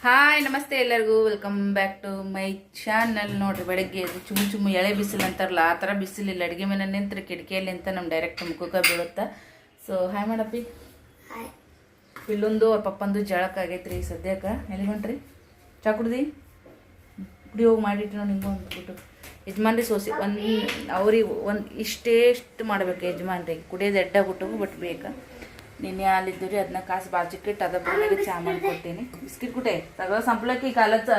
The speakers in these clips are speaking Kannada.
ಹಾಯ್ ನಮಸ್ತೆ ಎಲ್ಲರಿಗೂ welcome back to my channel. ನೋಡ್ರಿ ಬೆಳಗ್ಗೆ ಚುಮ್ಮು ಎಳೆ ಬಿಸಿಲು ಅಂತಾರಲ್ಲ ಆ ಥರ ಬಿಸಿಲಿಲ್ಲ. ಅಡುಗೆ ಮನೆ ನಿಂತ್ರೆ ಕಿಟಕಿಯಲ್ಲಿ ಅಂತ ನಮ್ಮ ಡೈರೆಕ್ಟ್ ಮುಖಕ್ಕೆ ಬೀಳುತ್ತಾ. So hi ಮಾಡಪ್ಪಿ. ಪಿಲ್ಲೊಂದು ಪಪ್ಪಂದು ಜಳಕ್ಕಾಗೈತ್ರಿ ಸದ್ಯಕ್ಕೆ. ಎಲ್ಲಿ ಹೊಂಟ್ರಿ? ಚಾ ಕುಡ್ದು ಕುಡಿ ಹೋಗಿ ಮಾಡಿಟ್ಟು ನೋಡಿ. ನಿಮ್ಗೆ ಒಂದು ಬಿಟ್ಟು ಯಜಮಾನ್ರಿ ಸೋಸಿ ಅವ್ರಿಗೆ ಇಷ್ಟು ಮಾಡ್ಬೇಕು ಯಜಮಾನ್ರಿಗೆ. ಕುಡಿಯೋದು ಎಡ್ಡಾಗ್ಬಿಟ್ಟು ಬಟ್ ಬೇಕಾ. ನಿನ್ನೆ ಹಾಲಿದ್ದು ರೀ, ಅದನ್ನ ಕಾಸು ಬಾಜಿಕ್ಕಿಟ್ಟು ಅದ ಬಣ್ಣಗೆ ಚಾ ಮಾಡಿಕೊಡ್ತೀನಿ. ಬಿಸ್ಕಿಟ್ ಕುಟೆ ತಗೋ ಸಂಪ್ಲಕ್ಕಿ ಕಾಲಚ್ಚ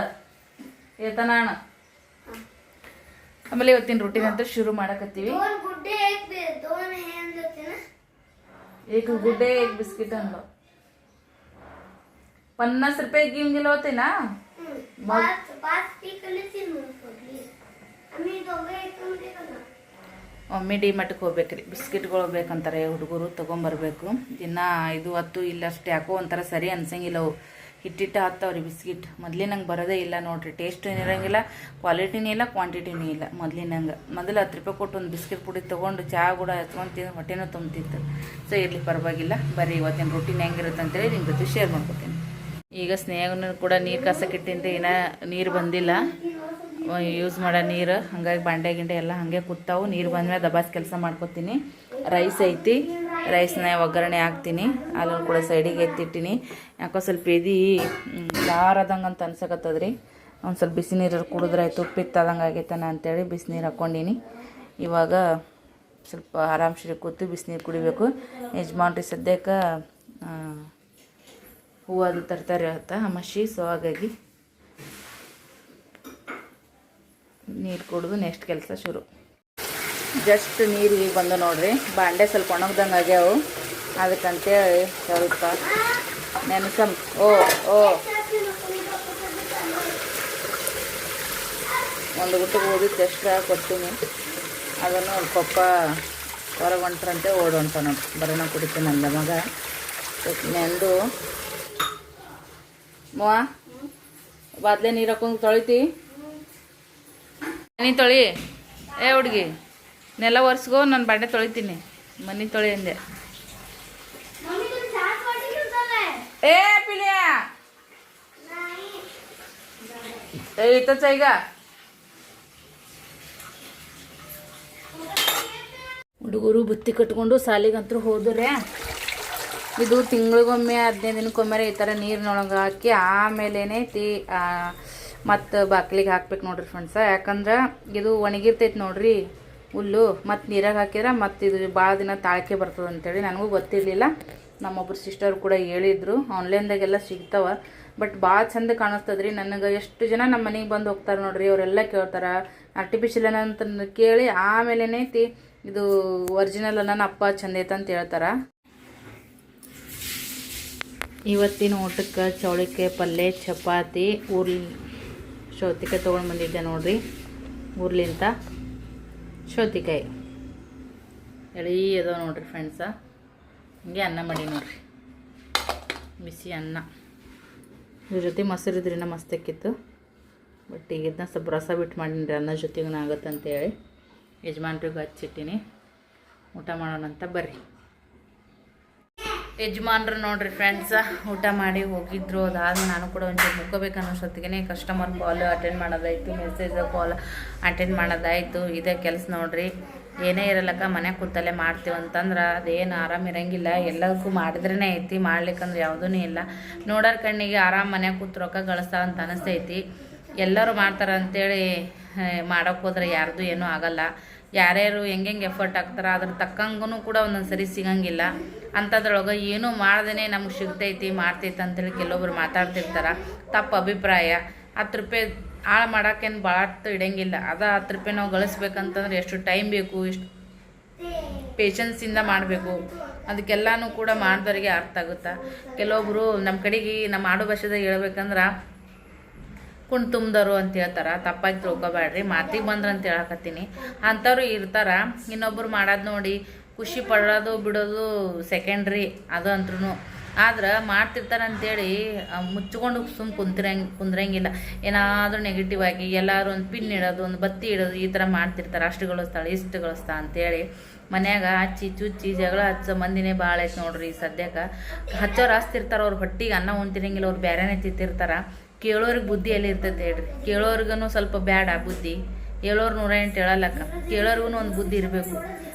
ಏತನ ಅಣ್ಣ. ಆಮೇಲೆ ಇವತ್ತಿನ ರೂಟೀನ್ ಅಂತ ಶುರು ಮಾಡಕತ್ತೀವಿ. एक गुड्डे एक बिस्किट आणलं. 50 रुपये घेऊन गेलो होते ना. ಒಮ್ಮೆ ಡಿಮಾರ್ಟ್ಗೆ ಹೋಗ್ಬೇಕ್ರಿ. ಬಿಸ್ಕಿಟ್ಗಳು ಬೇಕಂತಾರೆ ಹುಡುಗರು, ತೊಗೊಂಬರ್ಬೇಕು. ದಿನ 5-10 ಇಲ್ಲ ಅಷ್ಟು ಯಾಕೋ ಒಂಥರ ಸರಿ ಅನ್ಸಂಗಿಲ್ಲ. ಅವು ಹಿಟ್ಟಿಟ್ಟು ಹಾಕ್ತಾವ್ರಿ ಬಿಸ್ಕಿಟ್. ಮೊದ್ಲಿನಂಗೆ ಬರೋದೇ ಇಲ್ಲ ನೋಡ್ರಿ. ಟೇಸ್ಟೂ ಇರೋಂಗಿಲ್ಲ, ಕ್ವಾಲಿಟಿನೂ ಇಲ್ಲ, ಕ್ವಾಂಟಿಟಿನೂ ಇಲ್ಲ ಮೊದ್ಲಿನಂಗೆ. ಮೊದಲು 10 ರೂಪಾಯಿ ಕೊಟ್ಟು ಒಂದು ಬಿಸ್ಕಿಟ್ ಪುಡಿ ತೊಗೊಂಡು ಚಾ ಕೂಡ ಹಚ್ಕೊಂಡು ತಿಂದು ಹೊಟ್ಟೆನೂ ತುಂಬ್ತಿತ್ತು. ಸೊ ಇರಲಿ ಪರವಾಗಿಲ್ಲ. ಬರ್ರಿ ಇವತ್ತಿನ ರೂಟೀನ್ ಹೆಂಗಿರುತ್ತೆ ಅಂತೇಳಿ ನಿಮ್ಮ ಜೊತೆ ಶೇರ್ ಮಾಡ್ಕೊತೀನಿ. ಈಗ ಸ್ನೇಹನೂ ಕೂಡ ನೀರು ಕಾಸಕ್ಕಿಟ್ಟಿನ್ರಿ. ಇನ್ನೂ ನೀರು ಬಂದಿಲ್ಲ, ಯೂಸ್ ಮಾಡೋ ನೀರು. ಹಾಗಾಗಿ ಬಾಂಡೆ ಗಿಂಡೆ ಎಲ್ಲ ಹಾಗೆ ಕೂತಾವು. ನೀರು ಬಂದ್ಮೇಲೆ ದಬಾಸ್ ಕೆಲಸ ಮಾಡ್ಕೊತೀನಿ. ರೈಸ್ ಐತಿ, ರೈಸ್ನ ಒಗ್ಗರಣೆ ಹಾಕ್ತೀನಿ. ಅಲ್ಲೂ ಕೂಡ ಸೈಡಿಗೆ ಎತ್ತಿಟ್ಟಿನಿ. ಯಾಕೋ ಸ್ವಲ್ಪ ಖಾರದಂಗೆ ಅಂತ ಅನ್ಸಕತ್ತದ್ರಿ. ಒಂದು ಸ್ವಲ್ಪ ಬಿಸಿ ನೀರು ಕುಡಿದ್ರೆ ಆಯ್ತು, ಉಪ್ಪಿತ್ತದಂಗೆ ಆಗೈತಾನ ಅಂತೇಳಿ ಬಿಸಿನೀರು ಹಾಕ್ಕೊಂಡಿನಿ. ಇವಾಗ ಸ್ವಲ್ಪ ಆರಾಮ್ಸರಿ ಕೂತು ಬಿಸಿನೀರು ಕುಡಿಬೇಕು. ಯಜಮಾನ್ರಿ ಸದ್ಯಕ್ಕೆ ಹೂವು ಅದು ತರ್ತಾರೆ ಇವತ್ತು ಅಮಾಶಿ. ಸೊ ಹಾಗಾಗಿ ನೀರು ಕುಡಿದು ನೆಕ್ಸ್ಟ್ ಕೆಲಸ ಶುರು. ಜಸ್ಟ್ ನೀರು ಈಗ ಬಂದು ನೋಡ್ರಿ. ಬಾಂಡೆ ಸ್ವಲ್ಪ ಒಣಗ್ದಂಗೆ ಆಗ್ಯಾವು. ಅದಕ್ಕಂತೇಳಿ ಸ್ವಲ್ಪ ನೆನೆಸಮ್. ಓ ಒಂದು ಗುಟ್ಟಿಗೆ ಓದಿದ್ದು ಎಕ್ಸ್ಟ್ರಾ ಕೊಡ್ತೀನಿ. ಅದನ್ನು ಪಪ್ಪ ಹೊರಗೆ ಹೊಂಟ್ರಂತೆ ಓಡೊಂಟ ನೋಡಿ. ಬರೋಣ ಕುಡಿತೀನಿ ಅಂದ ಮಗ. ನೆಂದು ಬಾದ್ಲೆ ನೀರು ಹಾಕೊಂಡು ತೊಳಿತಿ. ಮನೆ ತೊಳಿ ಏ ಹುಡುಗಿ, ನೆಲ ಒರೆಸ್ಕೋ, ನಾನು ಬಾಂಡೆ ತೊಳಿತೀನಿ. ಮನೆ ತೊಳಿ ಅಂದೆ. ಏ ಪಿಲಿಯ ಇತ್ತ ಈಗ ಹುಡುಗರು ಬುತ್ತಿ ಕಟ್ಕೊಂಡು ಸಾಲಿಗಂತೂ ಹೋದ್ರೆ. ಇದು ತಿಂಗಳಿಗೊಮ್ಮೆ 15 ದಿನಕ್ಕೊಮ್ಮೆ ಈ ಥರ ನೀರಿನೊಳಗೆ ಹಾಕಿ ಆಮೇಲೆ ಮತ್ತು ಬಾಕ್ಲಿಗೆ ಹಾಕ್ಬೇಕು ನೋಡ್ರಿ ಫ್ರೆಂಡ್ಸ. ಯಾಕಂದ್ರೆ ಇದು ಒಣಗಿರ್ತೈತೆ ನೋಡ್ರಿ ಹುಲ್ಲು. ಮತ್ತು ನೀರಾಗ ಹಾಕಿದ್ರೆ ಮತ್ತು ಇದು ಭಾಳ ದಿನ ತಾಳ್ಕೆ ಬರ್ತದೆ ಅಂತೇಳಿ ನನಗೂ ಗೊತ್ತಿರಲಿಲ್ಲ. ನಮ್ಮೊಬ್ಬರು ಸಿಸ್ಟರ್ ಕೂಡ ಹೇಳಿದರು. ಆನ್ಲೈನ್ದಾಗೆಲ್ಲ ಸಿಗ್ತಾವ. ಬಟ್ ಭಾಳ ಚಂದ ಕಾಣಿಸ್ತದ್ರಿ. ನನಗೆ ಎಷ್ಟು ಜನ ನಮ್ಮ ಮನೆಗೆ ಬಂದು ಹೋಗ್ತಾರೆ ನೋಡ್ರಿ, ಅವರೆಲ್ಲ ಕೇಳ್ತಾರೆ ಆರ್ಟಿಫಿಷಿಯಲ್ ಅಂತ ಕೇಳಿ ಆಮೇಲೆ ಇದು ಒರಿಜಿನಲ್ ನನ್ನ ಅಪ್ಪ ಚಂದ ಐತೆ ಅಂತ ಹೇಳ್ತಾರೆ. ಇವತ್ತಿನ ಊಟಕ್ಕೆ ಚೌಳಿಕಾಯಿ ಪಲ್ಯ, ಚಪಾತಿ, ಸೌತೆಕಾಯಿ ತೊಗೊಂಡು ಬಂದಿದ್ದೆ ನೋಡ್ರಿ. ಊರ್ಲಿಂತ ಸೌತೆಕಾಯಿ ಎಳಿ ಅದಾವ ನೋಡ್ರಿ ಫ್ರೆಂಡ್ಸ. ಹಿಂಗೆ ಅನ್ನ ಮಾಡಿ ನೋಡ್ರಿ, ಬಿಸಿ ಅನ್ನ. ಇದ್ರ ಜೊತೆ ಮೊಸರು ಇದ್ರಿನ ಮಸ್ತಕ್ಕಿತ್ತು. ಬಟ್ ಈಗ ಇದನ್ನ ಸ್ವಲ್ಪ ರಸ ಬಿಟ್ಟು ಮಾಡೀನಿ ಅನ್ನ ಜೊತೆಗೂ ಆಗುತ್ತಂತೇಳಿ ಯಜಮಾನ್ರಿಗೂ ಹಚ್ಚಿಟ್ಟಿನಿ. ಊಟ ಮಾಡೋಣ ಅಂತ ಬರ್ರಿ. ಯಜಮಾನ್ರು ನೋಡ್ರಿ ಫ್ರೆಂಡ್ಸ ಊಟ ಮಾಡಿ ಹೋಗಿದ್ರು. ಅದಾದ್ಮೇಲೆ ನಾನು ಕೂಡ ಒಂಚೂರು ಮುಗ್ಕೋಬೇಕು ಅನ್ನೋಷ್ಟೊತ್ತಿಗೆ ಕಸ್ಟಮರ್ ಕಾಲ್ ಅಟೆಂಡ್ ಮಾಡೋದಾಯಿತು, ಮೆಸೇಜ್ ಕಾಲ್ ಅಟೆಂಡ್ ಮಾಡೋದಾಯಿತು. ಇದೇ ಕೆಲಸ ನೋಡ್ರಿ. ಏನೇ ಇರಲ್ಲಕ್ಕ ಮನೆಗೆ ಕೂತಲ್ಲೇ ಮಾಡ್ತೀವಿ ಅಂತಂದ್ರೆ ಅದೇನು ಆರಾಮ ಇರೋಂಗಿಲ್ಲ. ಎಲ್ಲದಕ್ಕೂ ಮಾಡಿದ್ರೇ ಐತಿ, ಮಾಡ್ಲಿಕ್ಕಂದ್ರೆ ಯಾವುದೂ ಇಲ್ಲ. ನೋಡೋರ್ ಕಣ್ಣಿಗೆ ಆರಾಮ ಮನೆಗೆ ಕೂತು ರೊಕ್ಕ ಗಳಿಸ್ತಾ ಅಂತ ಅನಿಸ್ತೈತಿ. ಎಲ್ಲರೂ ಮಾಡ್ತಾರೆ ಅಂಥೇಳಿ ಮಾಡೋಕ್ಕೆ ಹೋದ್ರೆ ಯಾರ್ದು ಏನೂ ಆಗಲ್ಲ. ಯಾರ್ಯಾರು ಹೆಂಗೆ ಎಫರ್ಟ್ ಹಾಕ್ತಾರೆ ಅದ್ರ ತಕ್ಕಂಗೂ ಕೂಡ ಒಂದೊಂದು ಸರಿ ಸಿಗಂಗಿಲ್ಲ. ಅಂಥದ್ರೊಳಗೆ ಏನೂ ಮಾಡ್ದೇ ನಮ್ಗೆ ಸಿಗ್ತೈತಿ ಮಾಡ್ತೈತಿ ಅಂತೇಳಿ ಕೆಲವೊಬ್ರು ಮಾತಾಡ್ತಿರ್ತಾರೆ. ತಪ್ಪು ಅಭಿಪ್ರಾಯ. 10 ರೂಪಾಯಿ ಹಾಳು ಮಾಡೋಕ್ಕೇನು ಭಾಳತ್ತು ಇಡಂಗಿಲ್ಲ. 10 ರೂಪಾಯಿ ನಾವು ಗಳಿಸ್ಬೇಕಂತಂದ್ರೆ ಎಷ್ಟು ಟೈಮ್ ಬೇಕು, ಎಷ್ಟು ಪೇಷನ್ಸಿಂದ ಮಾಡಬೇಕು. ಅದಕ್ಕೆಲ್ಲನೂ ಕೂಡ ಮಾಡಿದವರಿಗೆ ಅರ್ಥ ಆಗುತ್ತೆ. ಕೆಲವೊಬ್ಬರು ನಮ್ಮ ಕಡೆಗೆ ನಮ್ಮ ಆಡು ಭಾಷೆದಾಗ ಹೇಳ್ಬೇಕಂದ್ರೆ ಕುಣ್ ತುಂಬ್ದರು ಅಂತ ಹೇಳ್ತಾರೆ. ತಪ್ಪಾಗಿ ತಿಳ್ಕೊಬೇಡ್ರಿ, ಮಾತಿಗೆ ಬಂದ್ರೆ ಅಂತ ಹೇಳಕತ್ತೀನಿ. ಅಂಥವ್ರು ಇರ್ತಾರೆ. ಇನ್ನೊಬ್ರು ಮಾಡೋದು ನೋಡಿ ಖುಷಿ ಪಡೋದು ಬಿಡೋದು ಸೆಕೆಂಡ್ರಿ, ಅದು ಅಂತ್ರೂ. ಆದ್ರೆ ಮಾಡ್ತಿರ್ತಾರೆ ಅಂಥೇಳಿ ಮುಚ್ಕೊಂಡು ಕುಂದ್ರಂಗಿಲ್ಲ. ಏನಾದರೂ ನೆಗೆಟಿವ್ ಆಗಿ ಎಲ್ಲರೂ ಒಂದು ಪಿನ್ ಇಡೋದು, ಒಂದು ಬತ್ತಿ ಇಡೋದು, ಈ ಥರ ಮಾಡ್ತಿರ್ತಾರೆ. ಅಷ್ಟು ಗಳಿಸ್ತಾಳೆ ಇಷ್ಟು ಗಳಿಸ್ತಾ ಅಂಥೇಳಿ ಮನ್ಯಾಗ ಹಚ್ಚಿ ಚುಚ್ಚಿ ಜಗಳ ಹಚ್ಚೋ ಮಂದಿನೇ ಭಾಳ ಐತೆ ನೋಡ್ರಿ. ಸದ್ಯಕ್ಕೆ ಹಚ್ಚೋರು ಹಚ್ತಿರ್ತಾರೆ. ಅವ್ರು ಹೊಟ್ಟಿಗೆ ಅನ್ನ ಉಣ್ತಿರಂಗಿಲ್ಲ, ಅವ್ರು ಬೇರೆನೇ ತಿಂತಿರ್ತಾರೆ. ಕೇಳೋರಿಗೆ ಬುದ್ಧಿ ಎಲ್ಲಿ ಇರ್ತೈತೆ ಹೇಳ್ರಿ. ಕೇಳೋರ್ಗೂ ಸ್ವಲ್ಪ ಬ್ಯಾಡ ಬುದ್ಧಿ, ಹೇಳೋರು 108 ಹೇಳಲ್ಲಕ್ಕ. ಕೇಳೋರ್ಗು ಒಂದು ಬುದ್ಧಿ ಇರಬೇಕು.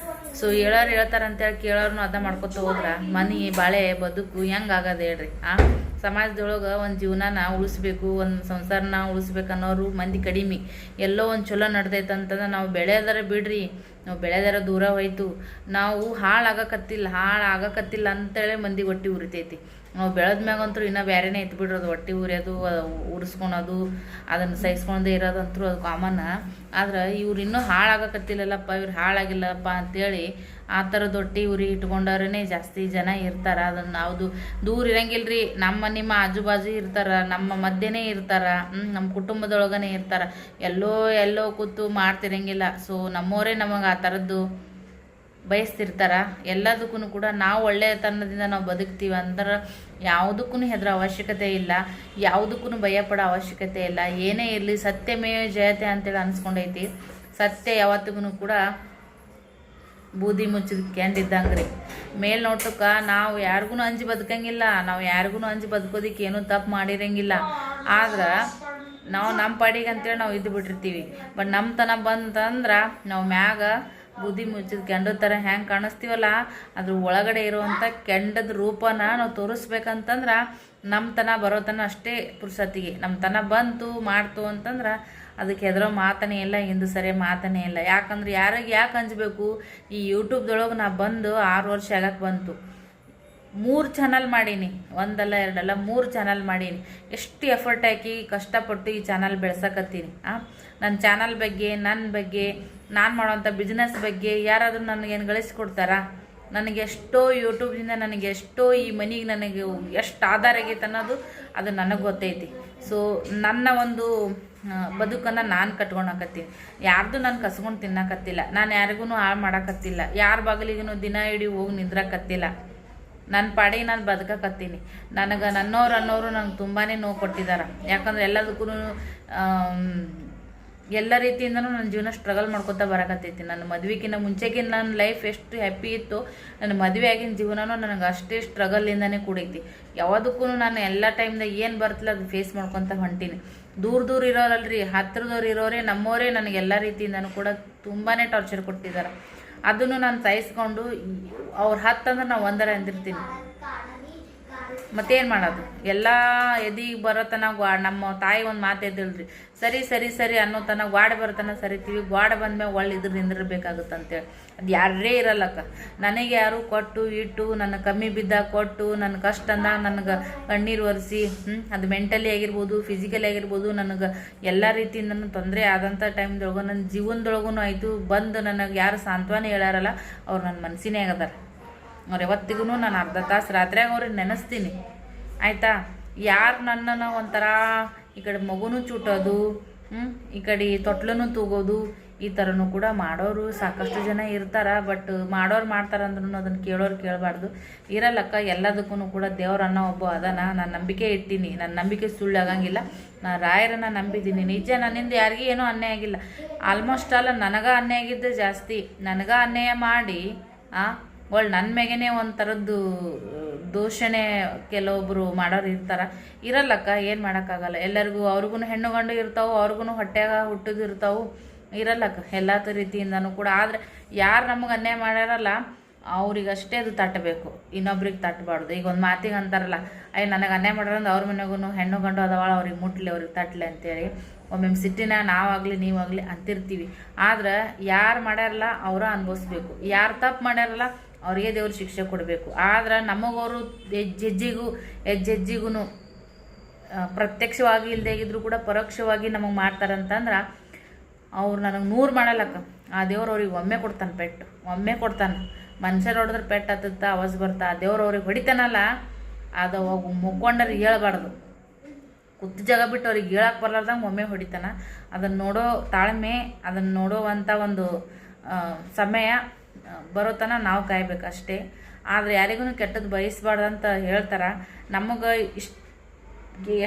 ಸೊ ಹೇಳೋರು ಹೇಳ್ತಾರಂತೇಳಿ ಕೇಳೋರ್ನು ಅದ ಮಾಡ್ಕೊತ ಹೋದ್ರೆ ಮನೆ ಬಾಳೆ ಬದುಕು ಹೆಂಗೆ ಆಗೋದು ಹೇಳ್ರಿ. ಸಮಾಜದೊಳಗೆ ಒಂದು ಜೀವನನ ಉಳಿಸ್ಬೇಕು, ಒಂದು ಸಂಸಾರನ ಉಳಿಸ್ಬೇಕು ಅನ್ನೋರು ಮಂದಿ ಕಡಿಮೆ. ಎಲ್ಲೋ ಒಂದು ಚಲೋ ನಡ್ದೈತೆ ಅಂತಂದ್ರೆ ನಾವು ಬೆಳೆಯೋದಾರ ಬಿಡ್ರಿ, ನಾವು ಬೆಳೆದಾರ ದೂರ ಹೋಯ್ತು, ನಾವು ಹಾಳಾಗಕತ್ತಿಲ್ಲ ಅಂತೇಳಿ ಮಂದಿ ಹೊಟ್ಟೆ ಉರಿತೈತಿ. ನಾವು ಬೆಳೆದ ಮ್ಯಾಗಂತೂ ಇನ್ನೂ ಬೇರೆನೇ ಎತ್ತು ಬಿಡ್ರೋದು, ಹೊಟ್ಟೆ ಉರಿಯೋದು, ಉರಿಸ್ಕೊಳೋದು, ಅದನ್ನು ಸಹಿಸ್ಕೊಂಡೇ ಇರೋದಂತೂ ಅದು ಕಾಮನ್. ಆದ್ರೆ ಇವ್ರು ಇನ್ನೂ ಹಾಳಾಗಕತ್ತಿಲ್ಲಲ್ಲಪ್ಪ, ಇವ್ರು ಹಾಳಾಗಿಲ್ಲಪ್ಪ ಅಂತೇಳಿ ಆ ಥರದ ಹೊಟ್ಟೆ ಉರಿ ಇಟ್ಕೊಂಡವ್ರೇ ಜಾಸ್ತಿ ಜನ ಇರ್ತಾರೆ. ಅದನ್ನು ಯಾವುದು ದೂರ ಇರಂಗಿಲ್ಲ ರೀ. ನಿಮ್ಮ ಆಜು ಬಾಜು ಇರ್ತಾರೆ, ನಮ್ಮ ಮಧ್ಯೆನೇ ಇರ್ತಾರೆ, ನಮ್ಮ ಕುಟುಂಬದೊಳಗನೆ ಇರ್ತಾರೆ, ಎಲ್ಲೋ ಕೂತು ಮಾಡ್ತಿರಂಗಿಲ್ಲ. ಸೊ ನಮ್ಮವರೇ ನಮಗೆ ಆ ಥರದ್ದು ಬಯಸ್ತಿರ್ತಾರೆ. ಎಲ್ಲದಕ್ಕೂ ಕೂಡ ನಾವು ಒಳ್ಳೆಯತನದಿಂದ ನಾವು ಬದುಕ್ತೀವಿ ಅಂದ್ರೆ ಯಾವುದಕ್ಕೂ ಹೆದರೋ ಅವಶ್ಯಕತೆ ಇಲ್ಲ, ಯಾವುದಕ್ಕೂ ಭಯಪಡೋ ಅವಶ್ಯಕತೆ ಇಲ್ಲ. ಏನೇ ಇರಲಿ ಸತ್ಯಮೇವ ಜಯತೆ ಅಂತೇಳಿ ಅನ್ಸ್ಕೊಂಡೈತಿ. ಸತ್ಯ ಯಾವತ್ತಿಗೂ ಕೂಡ ಬೂದಿ ಮುಚ್ಚಿದ ಕೆಂಡಿದ್ದಂಗೆ ರೀ. ಮೇಲ್ನೋಟಕ್ಕೆ ನಾವು ಯಾರಿಗೂ ಅಂಜಿ ಬದುಕಂಗಿಲ್ಲ, ನಾವು ಯಾರಿಗೂ ಅಂಜಿ ಬದುಕೋದಿಕ್ಕೆ ಏನೂ ತಪ್ಪು ಮಾಡಿರಂಗಿಲ್ಲ. ಆದ್ರೆ ನಾವು ನಮ್ಮ ಪಾಡಿಗೆ ಅಂತೇಳಿ ನಾವು ಇದ್ದು ಬಿಟ್ಟಿರ್ತೀವಿ. ಬಟ್ ನಮ್ಮ ತನ ಬಂತಂದ್ರೆ ನಾವು ಮ್ಯಾಗ ಬೂದಿ ಮುಚ್ಚಿದ ಕೆಂಡದ ಥರ ಹೆಂಗೆ ಕಾಣಿಸ್ತೀವಲ್ಲ, ಅದ್ರ ಒಳಗಡೆ ಇರುವಂಥ ಕೆಂಡದ ರೂಪನ ನಾವು ತೋರಿಸ್ಬೇಕಂತಂದ್ರೆ ನಮ್ಮ ತನ ಬರೋತನ ಅಷ್ಟೇ ಪುರ್ಸತ್ತಿಗೆ. ನಮ್ಮ ತನ ಬಂತು ಮಾಡ್ತು ಅಂತಂದ್ರೆ ಅದಕ್ಕೆ ಹೆದರೋ ಮಾತನೇ ಇಲ್ಲ, ಹಿಂದು ಸರಿ ಮಾತನೇ ಇಲ್ಲ. ಯಾಕಂದ್ರೆ ಯಾಕೆ ಅಂಜಬೇಕು? ಈ ಯೂಟ್ಯೂಬ್ದೊಳಗೆ ನಾ ಬಂದು 6 ವರ್ಷ ಆಗಕ್ಕೆ ಬಂತು. 3 ಚಾನಲ್ ಮಾಡೀನಿ, ಒಂದಲ್ಲ ಎರಡಲ್ಲ 3 ಚಾನಲ್ ಮಾಡೀನಿ. ಎಷ್ಟು ಎಫರ್ಟ್ ಹಾಕಿ ಕಷ್ಟಪಟ್ಟು ಈ ಚಾನಲ್ ಬೆಳ್ಸಕತ್ತೀನಿ. ನನ್ನ ಚಾನಲ್ ಬಗ್ಗೆ, ನನ್ನ ಬಗ್ಗೆ, ನಾನು ಮಾಡೋವಂಥ ಬಿಸ್ನೆಸ್ ಬಗ್ಗೆ ಯಾರಾದರೂ ನನಗೇನು ಗಳಿಸ್ಕೊಡ್ತಾರಾ? ನನಗೆ ಎಷ್ಟೋ ಯೂಟ್ಯೂಬ್ದಿಂದ ನನಗೆ ಎಷ್ಟೋ ಈ ಮನೆಗೆ ನನಗೆ ಎಷ್ಟು ಆಧಾರ ಆಗೈತೆ ಅನ್ನೋದು ಅದು ನನಗೆ ಗೊತ್ತೈತಿ. ಸೊ ನನ್ನ ಒಂದು ಬದುಕನ್ನು ನಾನು ಕಟ್ಕೊಳಕತ್ತೀನಿ. ಯಾರ್ದು ನಾನು ಕಸ್ಕೊಂಡು ತಿನ್ನಕತ್ತಿಲ್ಲ, ನಾನು ಯಾರಿಗೂ ಹಾಳು ಮಾಡಕತ್ತಿಲ್ಲ, ಯಾರ ಬಾಗಿಲಿಗೂ ದಿನ ಇಡೀ ಹೋಗಿ ನಿಂದ್ರಕತ್ತಿಲ್ಲ. ನನ್ನ ಪಾಡಿಗೆ ನಾನು ಬದುಕಕತ್ತೀನಿ. ನನ್ನೋರು ನನಗೆ ತುಂಬಾ ನೋವು ಕೊಟ್ಟಿದ್ದಾರೆ. ಯಾಕಂದ್ರೆ ಎಲ್ಲದಕ್ಕೂ ಎಲ್ಲ ರೀತಿಯಿಂದನೂ ನನ್ನ ಜೀವನ ಸ್ಟ್ರಗಲ್ ಮಾಡ್ಕೊತಾ ಬರಕತ್ತೈತಿ. ನನ್ನ ಮದುವೆಗಿನ್ನ ಮುಂಚೆಗಿನ ನನ್ನ ಲೈಫ್ ಎಷ್ಟು ಹ್ಯಾಪಿ ಇತ್ತು, ನನ್ನ ಮದುವೆ ಆಗಿನ ಜೀವನನೂ ನನಗೆ ಅಷ್ಟೇ ಸ್ಟ್ರಗಲಿಂದನೇ ಕೂಡೈತಿ. ಯಾವುದಕ್ಕೂ ನಾನು ಎಲ್ಲ ಟೈಮ್ದಾಗ ಏನು ಬರ್ತಿಲ್ಲ ಅದು ಫೇಸ್ ಮಾಡ್ಕೊತ ಹೊಂಟೀನಿ. ದೂರ ಇರೋರಲ್ರಿ, ಹತ್ರದವ್ರು ಇರೋರೇ ನಮ್ಮವರೇ ನನಗೆ ಎಲ್ಲ ರೀತಿಯಿಂದನೂ ಕೂಡ ತುಂಬಾ ಟಾರ್ಚರ್ ಕೊಟ್ಟಿದ್ದಾರೆ. ಅದನ್ನು ನಾನು ಸಹಿಸ್ಕೊಂಡು ಅವ್ರು ಹತ್ತಂದ್ರೆ ನಾವು ಒಂದರ ಅಂದಿರ್ತೀನಿ. ಮತ್ತೇನು ಮಾಡೋದು? ಎಲ್ಲ ಎದಿಗೆ ಬರೋತನ ನಮ್ಮ ತಾಯಿ ಒಂದು ಮಾತು ಎದ್ದಿಲ್ರಿ, ಸರಿ ಅನ್ನೋ ತನ ಗ್ವಾಡ ಬರೋತನ ಸರಿತೀವಿ, ಗ್ವಾಡ ಬಂದ್ಮೇಲೆ ಒಳ್ಳೆ ಇದ್ರ ನಿಂದಿರ್ಬೇಕಾಗುತ್ತಂತೇಳಿ. ಅದು ಯಾರೇ ಇರಲ್ಲಕ್ಕ. ನನಗೆ ಯಾರು ಕೊಟ್ಟು ಇಟ್ಟು ನನ್ನ ಕಮ್ಮಿ ಬಿದ್ದಾಗ ಕೊಟ್ಟು ನನ್ನ ಕಷ್ಟ ಅಂದಾಗ ನನಗೆ ಕಣ್ಣೀರು ಒರೆಸಿ ಅದು ಮೆಂಟಲಿ ಆಗಿರ್ಬೋದು, ಫಿಸಿಕಲಿ ಆಗಿರ್ಬೋದು, ನನಗೆ ಎಲ್ಲ ರೀತಿಯಿಂದ ತೊಂದರೆ ಆದಂಥ ಟೈಮ್ದೊಳಗೂ ನನ್ನ ಜೀವನದೊಳಗೂ ಆಯಿತು. ಬಂದು ನನಗೆ ಯಾರು ಸಾಂತ್ವನ ಹೇಳಾರಲ್ಲ ಅವ್ರು ನನ್ನ ಮನಸ್ಸಿನೇ ಆಗದಾರ. ಅವ್ರು ಯಾವತ್ತಿಗೂ ನಾನು ಅರ್ಧ ತಾಸು ರಾತ್ರಿಯಾಗ ಅವ್ರಿಗೆ ನೆನೆಸ್ತೀನಿ ಆಯಿತಾ. ಯಾರು ನನ್ನನ್ನು ಒಂಥರ ಈ ಕಡೆ ಮಗುನೂ ಚುಟ್ಟೋದು, ಈ ಕಡೆ ತೊಟ್ಲೂ ತೂಗೋದು, ಈ ಥರನೂ ಕೂಡ ಮಾಡೋರು ಸಾಕಷ್ಟು ಜನ ಇರ್ತಾರೆ. ಬಟ್ ಮಾಡೋರು ಮಾಡ್ತಾರಂದ್ರೂ ಅದನ್ನು ಕೇಳೋರು ಕೇಳಬಾರ್ದು. ಇರಲ್ಲಕ್ಕ, ಎಲ್ಲದಕ್ಕೂ ಕೂಡ ದೇವ್ರನ್ನ ಒಬ್ಬ ಅದನ. ನಾನು ನಂಬಿಕೆ ಇಟ್ಟೀನಿ, ನನ್ನ ನಂಬಿಕೆ ಸುಳ್ಳು ಆಗಂಗಿಲ್ಲ. ನಾನು ರಾಯರನ್ನು ನಂಬಿದ್ದೀನಿ. ನಿಜ, ನನ್ನಿಂದ ಯಾರಿಗೂ ಏನೂ ಅನ್ಯಾಯ ಆಗಿಲ್ಲ. ಆಲ್ಮೋಸ್ಟ್ ಅಲ್ಲ ನನಗೆ ಅನ್ಯಾಯ ಆಗಿದ್ದೆ ಜಾಸ್ತಿ. ನನಗೆ ಅನ್ಯಾಯ ಮಾಡಿ ನನ್ನ ಮೇಗೇನೆ ಒಂಥರದ್ದು ದೂಷಣೆ ಕೆಲವೊಬ್ಬರು ಮಾಡೋರು ಇರ್ತಾರೆ. ಇರಲ್ಲಕ್ಕ, ಏನು ಮಾಡೋಕ್ಕಾಗಲ್ಲ. ಎಲ್ಲರಿಗೂ ಅವ್ರಿಗೂ ಹೆಣ್ಣು ಗಂಡು ಇರ್ತಾವೆ, ಅವ್ರಿಗೂ ಹೊಟ್ಟೆಗ ಹುಟ್ಟಿದು ಇರ್ತಾವೆ. ಇರಲ್ಲಕ್ಕ ಎಲ್ಲ ರೀತಿಯಿಂದನೂ ಕೂಡ. ಆದರೆ ಯಾರು ನಮಗೆ ಅನ್ಯಾಯ ಮಾಡ್ಯಾರಲ್ಲ ಅವ್ರಿಗಷ್ಟೇ ಅದು ತಟ್ಟಬೇಕು, ಇನ್ನೊಬ್ರಿಗೆ ತಟ್ಟಬಾರ್ದು. ಈಗ ಒಂದು ಮಾತಿಗೆ ಅಂತಾರಲ್ಲ, ನನಗೆ ಅನ್ಯಾಯ ಮಾಡ್ಯಾರಂದ್ರೆ ಅವ್ರ ಮನೆಗೂ ಹೆಣ್ಣು ಗಂಡು ಅದಾವಳ, ಅವ್ರಿಗೆ ಮುಟ್ಲಿ, ಅವ್ರಿಗೆ ತಟ್ಟಲಿ ಅಂತೇಳಿ ಒಮ್ಮೆ ಸಿಟ್ಟಿನ ನಾವಾಗಲಿ ನೀವಾಗಲಿ ಅಂತಿರ್ತೀವಿ. ಆದ್ರೆ ಯಾರು ಮಾಡ್ಯಾರಲ್ಲ ಅವರ ಅನುಭವಿಸ್ಬೇಕು, ಯಾರು ತಪ್ಪು ಮಾಡ್ಯಾರಲ್ಲ ಅವ್ರಿಗೆ ದೇವ್ರು ಶಿಕ್ಷೆ ಕೊಡಬೇಕು. ಆದ್ರೆ ನಮಗವರು ಹೆಜ್ಜೆಜ್ಜಿಗೂ ಪ್ರತ್ಯಕ್ಷವಾಗಿ ಇಲ್ಲದೆ ಇದ್ರೂ ಕೂಡ ಪರೋಕ್ಷವಾಗಿ ನಮಗೆ ಮಾಡ್ತಾರಂತಂದ್ರೆ ಅವ್ರು ನನಗೆ 100 ಮಾಡಲ್ಲಕ್ಕ. ಆ ದೇವ್ರು ಅವ್ರಿಗೆ ಒಮ್ಮೆ ಕೊಡ್ತಾನೆ ಪೆಟ್ಟು, ಒಮ್ಮೆ ಕೊಡ್ತಾನೆ. ಮನುಷ್ಯರು ಹೊಡೆದ್ರೆ ಪೆಟ್ಟು ಹತ್ತುತ್ತಾ ಆವಾಜ್ ಬರ್ತಾ, ಆ ದೇವ್ರು ಅವ್ರಿಗೆ ಹೊಡಿತಾನಲ್ಲ ಅದು ಅವಾಗ ಮುಕ್ಕೊಂಡ್ರೆ ಹೇಳ್ಬಾರ್ದು. ಕುತ್ತು ಜಾಗ ಬಿಟ್ಟು ಅವ್ರಿಗೆ ಹೇಳಕ್ಕೆ ಬರ್ಲಾರ್ದಂಗೆ ಒಮ್ಮೆ ಹೊಡಿತಾನ. ಅದನ್ನು ನೋಡೋ ತಾಳ್ಮೆ, ಅದನ್ನು ನೋಡೋವಂಥ ಒಂದು ಸಮಯ ಬರೋತನ ನಾವು ಕಾಯ್ಬೇಕು ಅಷ್ಟೇ. ಆದರೆ ಯಾರಿಗೂ ಕೆಟ್ಟದ್ದು ಬಯಸ್ಬಾರ್ದು ಅಂತ ಹೇಳ್ತಾರೆ. ನಮಗೆ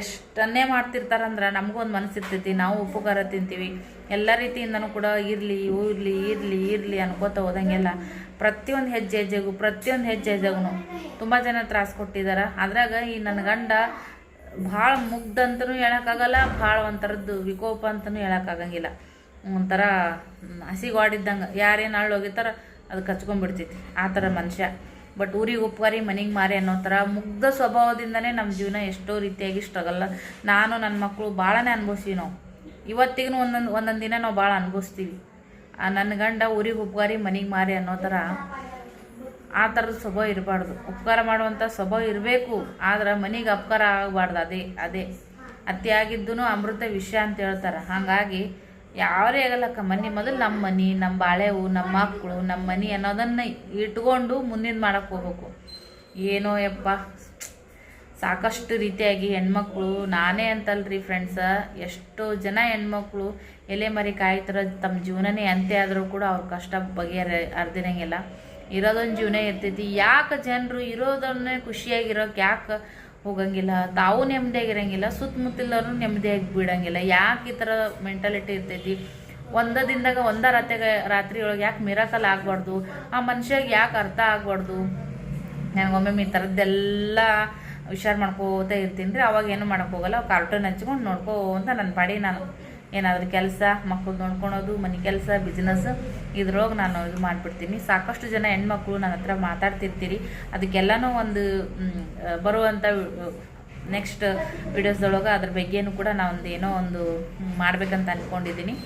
ಎಷ್ಟನ್ನೇ ಮಾಡ್ತಿರ್ತಾರಂದ್ರೆ ನಮಗೂ ಒಂದು ಮನಸ್ಸಿರ್ತೈತಿ, ನಾವು ಉಪ್ಪು ಖಾರ ತಿಂತೀವಿ. ಎಲ್ಲ ರೀತಿಯಿಂದನೂ ಕೂಡ ಇರಲಿ ಅನ್ಕೋತ ಹೋದಂಗೆಲ್ಲ ಪ್ರತಿಯೊಂದು ಹೆಜ್ಜೆಗೂ ತುಂಬ ಜನ ತ್ರಾಸು ಕೊಟ್ಟಿದ್ದಾರೆ. ಅದ್ರಾಗ ಈ ನನ್ನ ಗಂಡ ಭಾಳ ಮುಗ್ಧ ಅಂತಲೂ ಹೇಳೋಕ್ಕಾಗಲ್ಲ, ಭಾಳ ಒಂಥರದ್ದು ವಿಕೋಪ ಅಂತಲೂ ಹೇಳೋಕ್ಕಾಗಂಗಿಲ್ಲ. ಒಂಥರ ಹಸಿಗಾಡಿದ್ದಂಗೆ ಯಾರೇನು ಅಳ್ಳು ಹೋಗಿರ್ತಾರ ಅದು ಕಚ್ಕೊಂಡ್ಬಿಡ್ತೈತಿ ಆ ಥರ ಮನುಷ್ಯ. ಬಟ್ ಊರಿಗೆ ಉಪ್ಕಾರಿ ಮನೆಗೆ ಮಾರಿ ಅನ್ನೋ ಥರ ಮುಗ್ಧ ಸ್ವಭಾವದಿಂದನೇ ನಮ್ಮ ಜೀವನ ಎಷ್ಟೋ ರೀತಿಯಾಗಿ ಸ್ಟ್ರಗಲ್ಲ. ನಾನು ನನ್ನ ಮಕ್ಕಳು ಭಾಳನೇ ಅನುಭವಿಸ್ತೀವಿ ನಾವು. ಇವತ್ತಿಗೂ ಒಂದೊಂದು ದಿನ ನಾವು ಭಾಳ ಅನುಭವಿಸ್ತೀವಿ. ನನ್ನ ಗಂಡ ಊರಿಗೆ ಉಪ್ಕಾರಿ ಮನೆಗೆ ಮಾರಿ ಅನ್ನೋ ಥರ ಆ ಥರದ ಸ್ವಭಾವ ಇರಬಾರ್ದು. ಉಪಕಾರ ಮಾಡುವಂಥ ಸ್ವಭಾವ ಇರಬೇಕು, ಆದ್ರೆ ಮನೆಗೆ ಅಪಕಾರ ಆಗಬಾರ್ದು. ಅದೇ ಅತಿಯಾಗಿದ್ದೂ ಅಮೃತ ವಿಷ ಅಂತ ಹೇಳ್ತಾರೆ. ಹಾಗಾಗಿ ಯಾರೇ ಆಗಲ್ಲಕ್ಕ, ಮೊದಲು ನಮ್ಮ ಮನೆ, ನಮ್ಮ ಬಾಳೆವು, ನಮ್ಮ ಮಕ್ಕಳು, ನಮ್ಮ ಮನೆ ಅನ್ನೋದನ್ನು ಇಟ್ಕೊಂಡು ಮುಂದಿನ ಮಾಡೋಕ್ಕೆ ಹೋಗ್ಬೇಕು. ಏನೋ ಯಪ್ಪ ಸಾಕಷ್ಟು ರೀತಿಯಾಗಿ ಹೆಣ್ಮಕ್ಳು, ನಾನೇ ಅಂತಲ್ರಿ ಫ್ರೆಂಡ್ಸ, ಎಷ್ಟೋ ಜನ ಹೆಣ್ಮಕ್ಳು ಎಲೆ ಮರಿ ಕಾಯ್ತರ ತಮ್ಮ ಜೀವನನೇ ಅಂತ್ಯ ಆದರೂ ಕೂಡ ಅವ್ರ ಕಷ್ಟ ಅರ್ದಿರಂಗಿಲ್ಲ. ಇರೋದೊಂದು ಜೀವನ ಇರ್ತೈತಿ. ಯಾಕೆ ಜನರು ಇರೋದನ್ನೇ ಖುಷಿಯಾಗಿರೋಕೆ ಯಾಕೆ ಹೋಗಂಗಿಲ್ಲ? ತಾವು ನೆಮ್ಮದಿಯಾಗಿರಂಗಿಲ್ಲ, ಸುತ್ತಮುತ್ತಲವರು ನೆಮ್ಮದಿಯಾಗಿ ಬಿಡಂಗಿಲ್ಲ. ಯಾಕೆ ಈ ಥರ ಮೆಂಟಾಲಿಟಿ ಇರ್ತೈತಿ? ಒಂದ ದಿನದಾಗ ರಾತ್ರಿ ಒಳಗೆ ಯಾಕೆ ಮಿರಾಕಲ್ ಆಗಬಾರ್ದು? ಆ ಮನುಷ್ಯಗೆ ಯಾಕೆ ಅರ್ಥ ಆಗಬಾರ್ದು? ನನಗೊಮ್ಮೆ ಈ ಥರದ್ದೆಲ್ಲ ವಿಚಾರ ಮಾಡ್ಕೋತ ಇರ್ತೀನಿ ರೀ. ಅವಾಗ ಏನು ಮಾಡೋಕೆ ಹೋಗಲ್ಲ, ಕಾರ್ಟೂನ್ ಹಚ್ಕೊಂಡು ನೋಡ್ಕೋ ಅಂತ ನನ್ನ ಪಾಡಿ ನಾನು ಏನಾದರೂ ಕೆಲಸ, ಮಕ್ಕಳು ನೋಡ್ಕೊಳೋದು, ಮನೆ ಕೆಲಸ, ಬಿಸ್ನೆಸ್ ಇದ್ರೊಳಗೆ ನಾನು ಇದು ಮಾಡಿಬಿಡ್ತೀನಿ. ಸಾಕಷ್ಟು ಜನ ಹೆಣ್ಮಕ್ಳು ನನ್ನ ಹತ್ರ ಮಾತಾಡ್ತಿರ್ತೀರಿ. ಅದಕ್ಕೆಲ್ಲನೂ ಒಂದು ಬರುವಂಥ ನೆಕ್ಸ್ಟ್ ವಿಡಿಯೋಸ್ದೊಳಗೆ ಅದ್ರ ಬಗ್ಗೆನೂ ಕೂಡ ನಾನು ಏನೋ ಒಂದು ಮಾಡ್ಬೇಕಂತ ಅಂದ್ಕೊಂಡಿದ್ದೀನಿ.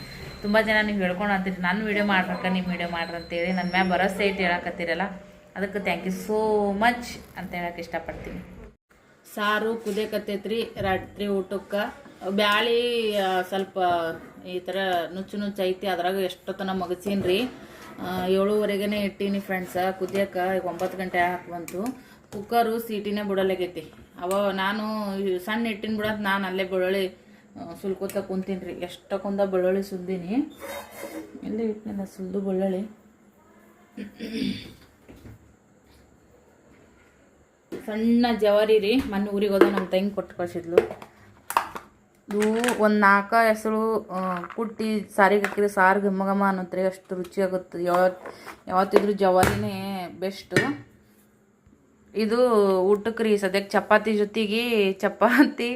ತುಂಬ ಜನ ನೀವು ಹೇಳ್ಕೊಳತ್ತೀರಿ, ನಾನು ವೀಡಿಯೋ ಮಾಡ್ಬೇಕ, ನೀವು ವೀಡಿಯೋ ಮಾಡ್ರಿ ಅಂತೇಳಿ ನನ್ನ ಮ್ಯಾಗ ಭರೋಸೆ ಇಟ್ಟು ಹೇಳಕತ್ತೀರಲ್ಲ, ಅದಕ್ಕೆ ಥ್ಯಾಂಕ್ ಯು ಸೋ ಮಚ್ ಅಂತ ಹೇಳಕ್ಕೆ ಇಷ್ಟಪಡ್ತೀನಿ. ಸಾರು ಕುದಿಯಕತ್ತೈತ್ರಿ. ರಾತ್ರಿ ಊಟಕ್ಕೆ ಬ್ಯಾಳಿ ಸ್ವಲ್ಪ ಈ ಥರ ನುಚ್ಚು ಐತಿ. ಅದ್ರಾಗ ಎಷ್ಟೊತ್ತನ ಮಗಸೀನಿ ರೀ. 7:30ಗೆ ಇಟ್ಟೀನಿ ಫ್ರೆಂಡ್ಸ ಕುದಿಯಕ್ಕೆ. 9 ಗಂಟೆ ಹಾಕುವಂತು. ಕುಕ್ಕರು ಸೀಟಿನೇ ಬಿಡಲಾಗೈತಿ. ನಾನು ಸಣ್ಣ ಇಟ್ಟಿನ ಬಿಡಂತ ನಾನು ಅಲ್ಲೇ ಬೆಳ್ಳುಳ್ಳಿ ಸುಲ್ಕೋತ ಕುಂತೀನಿ ರೀ. ಎಷ್ಟಕ್ಕೊಂದ ಬೆಳ್ಳುಳ್ಳಿ ಸುಲ್ದೀನಿ. ಎಲ್ಲಿ ಇಟ್ಟಿನ ಸುಲ್ದು ಬೆಳ್ಳುಳ್ಳಿ. ಸಣ್ಣ ಜವಾರಿ ರೀ. ಮೊನ್ನೆ ಊರಿಗೆ ಹೋದ ನಮ್ಮ ತಂಗಿ ಕೊಟ್ಟು ಕಳಿಸಿದ್ಲು. ಇದು ಒಂದು 4 ಹೆಸರು ಕುಟ್ಟಿ ಸಾರಿಗೆ ಹಾಕಿದ್ರೆ ಸಾರು ಘಮ ಘಮ ಅನ್ನತ್ರಿ. ಅಷ್ಟು ರುಚಿಯಾಗುತ್ತೆ. ಯಾವತ್ತಿದ್ರೂ ಜವಾರಿನೇ ಬೆಸ್ಟು. ಇದು ಊಟಕ್ಕೆ ರೀ. ಸದ್ಯಕ್ಕೆ ಚಪಾತಿ ಜೊತೆಗೆ ಚಪಾತಿ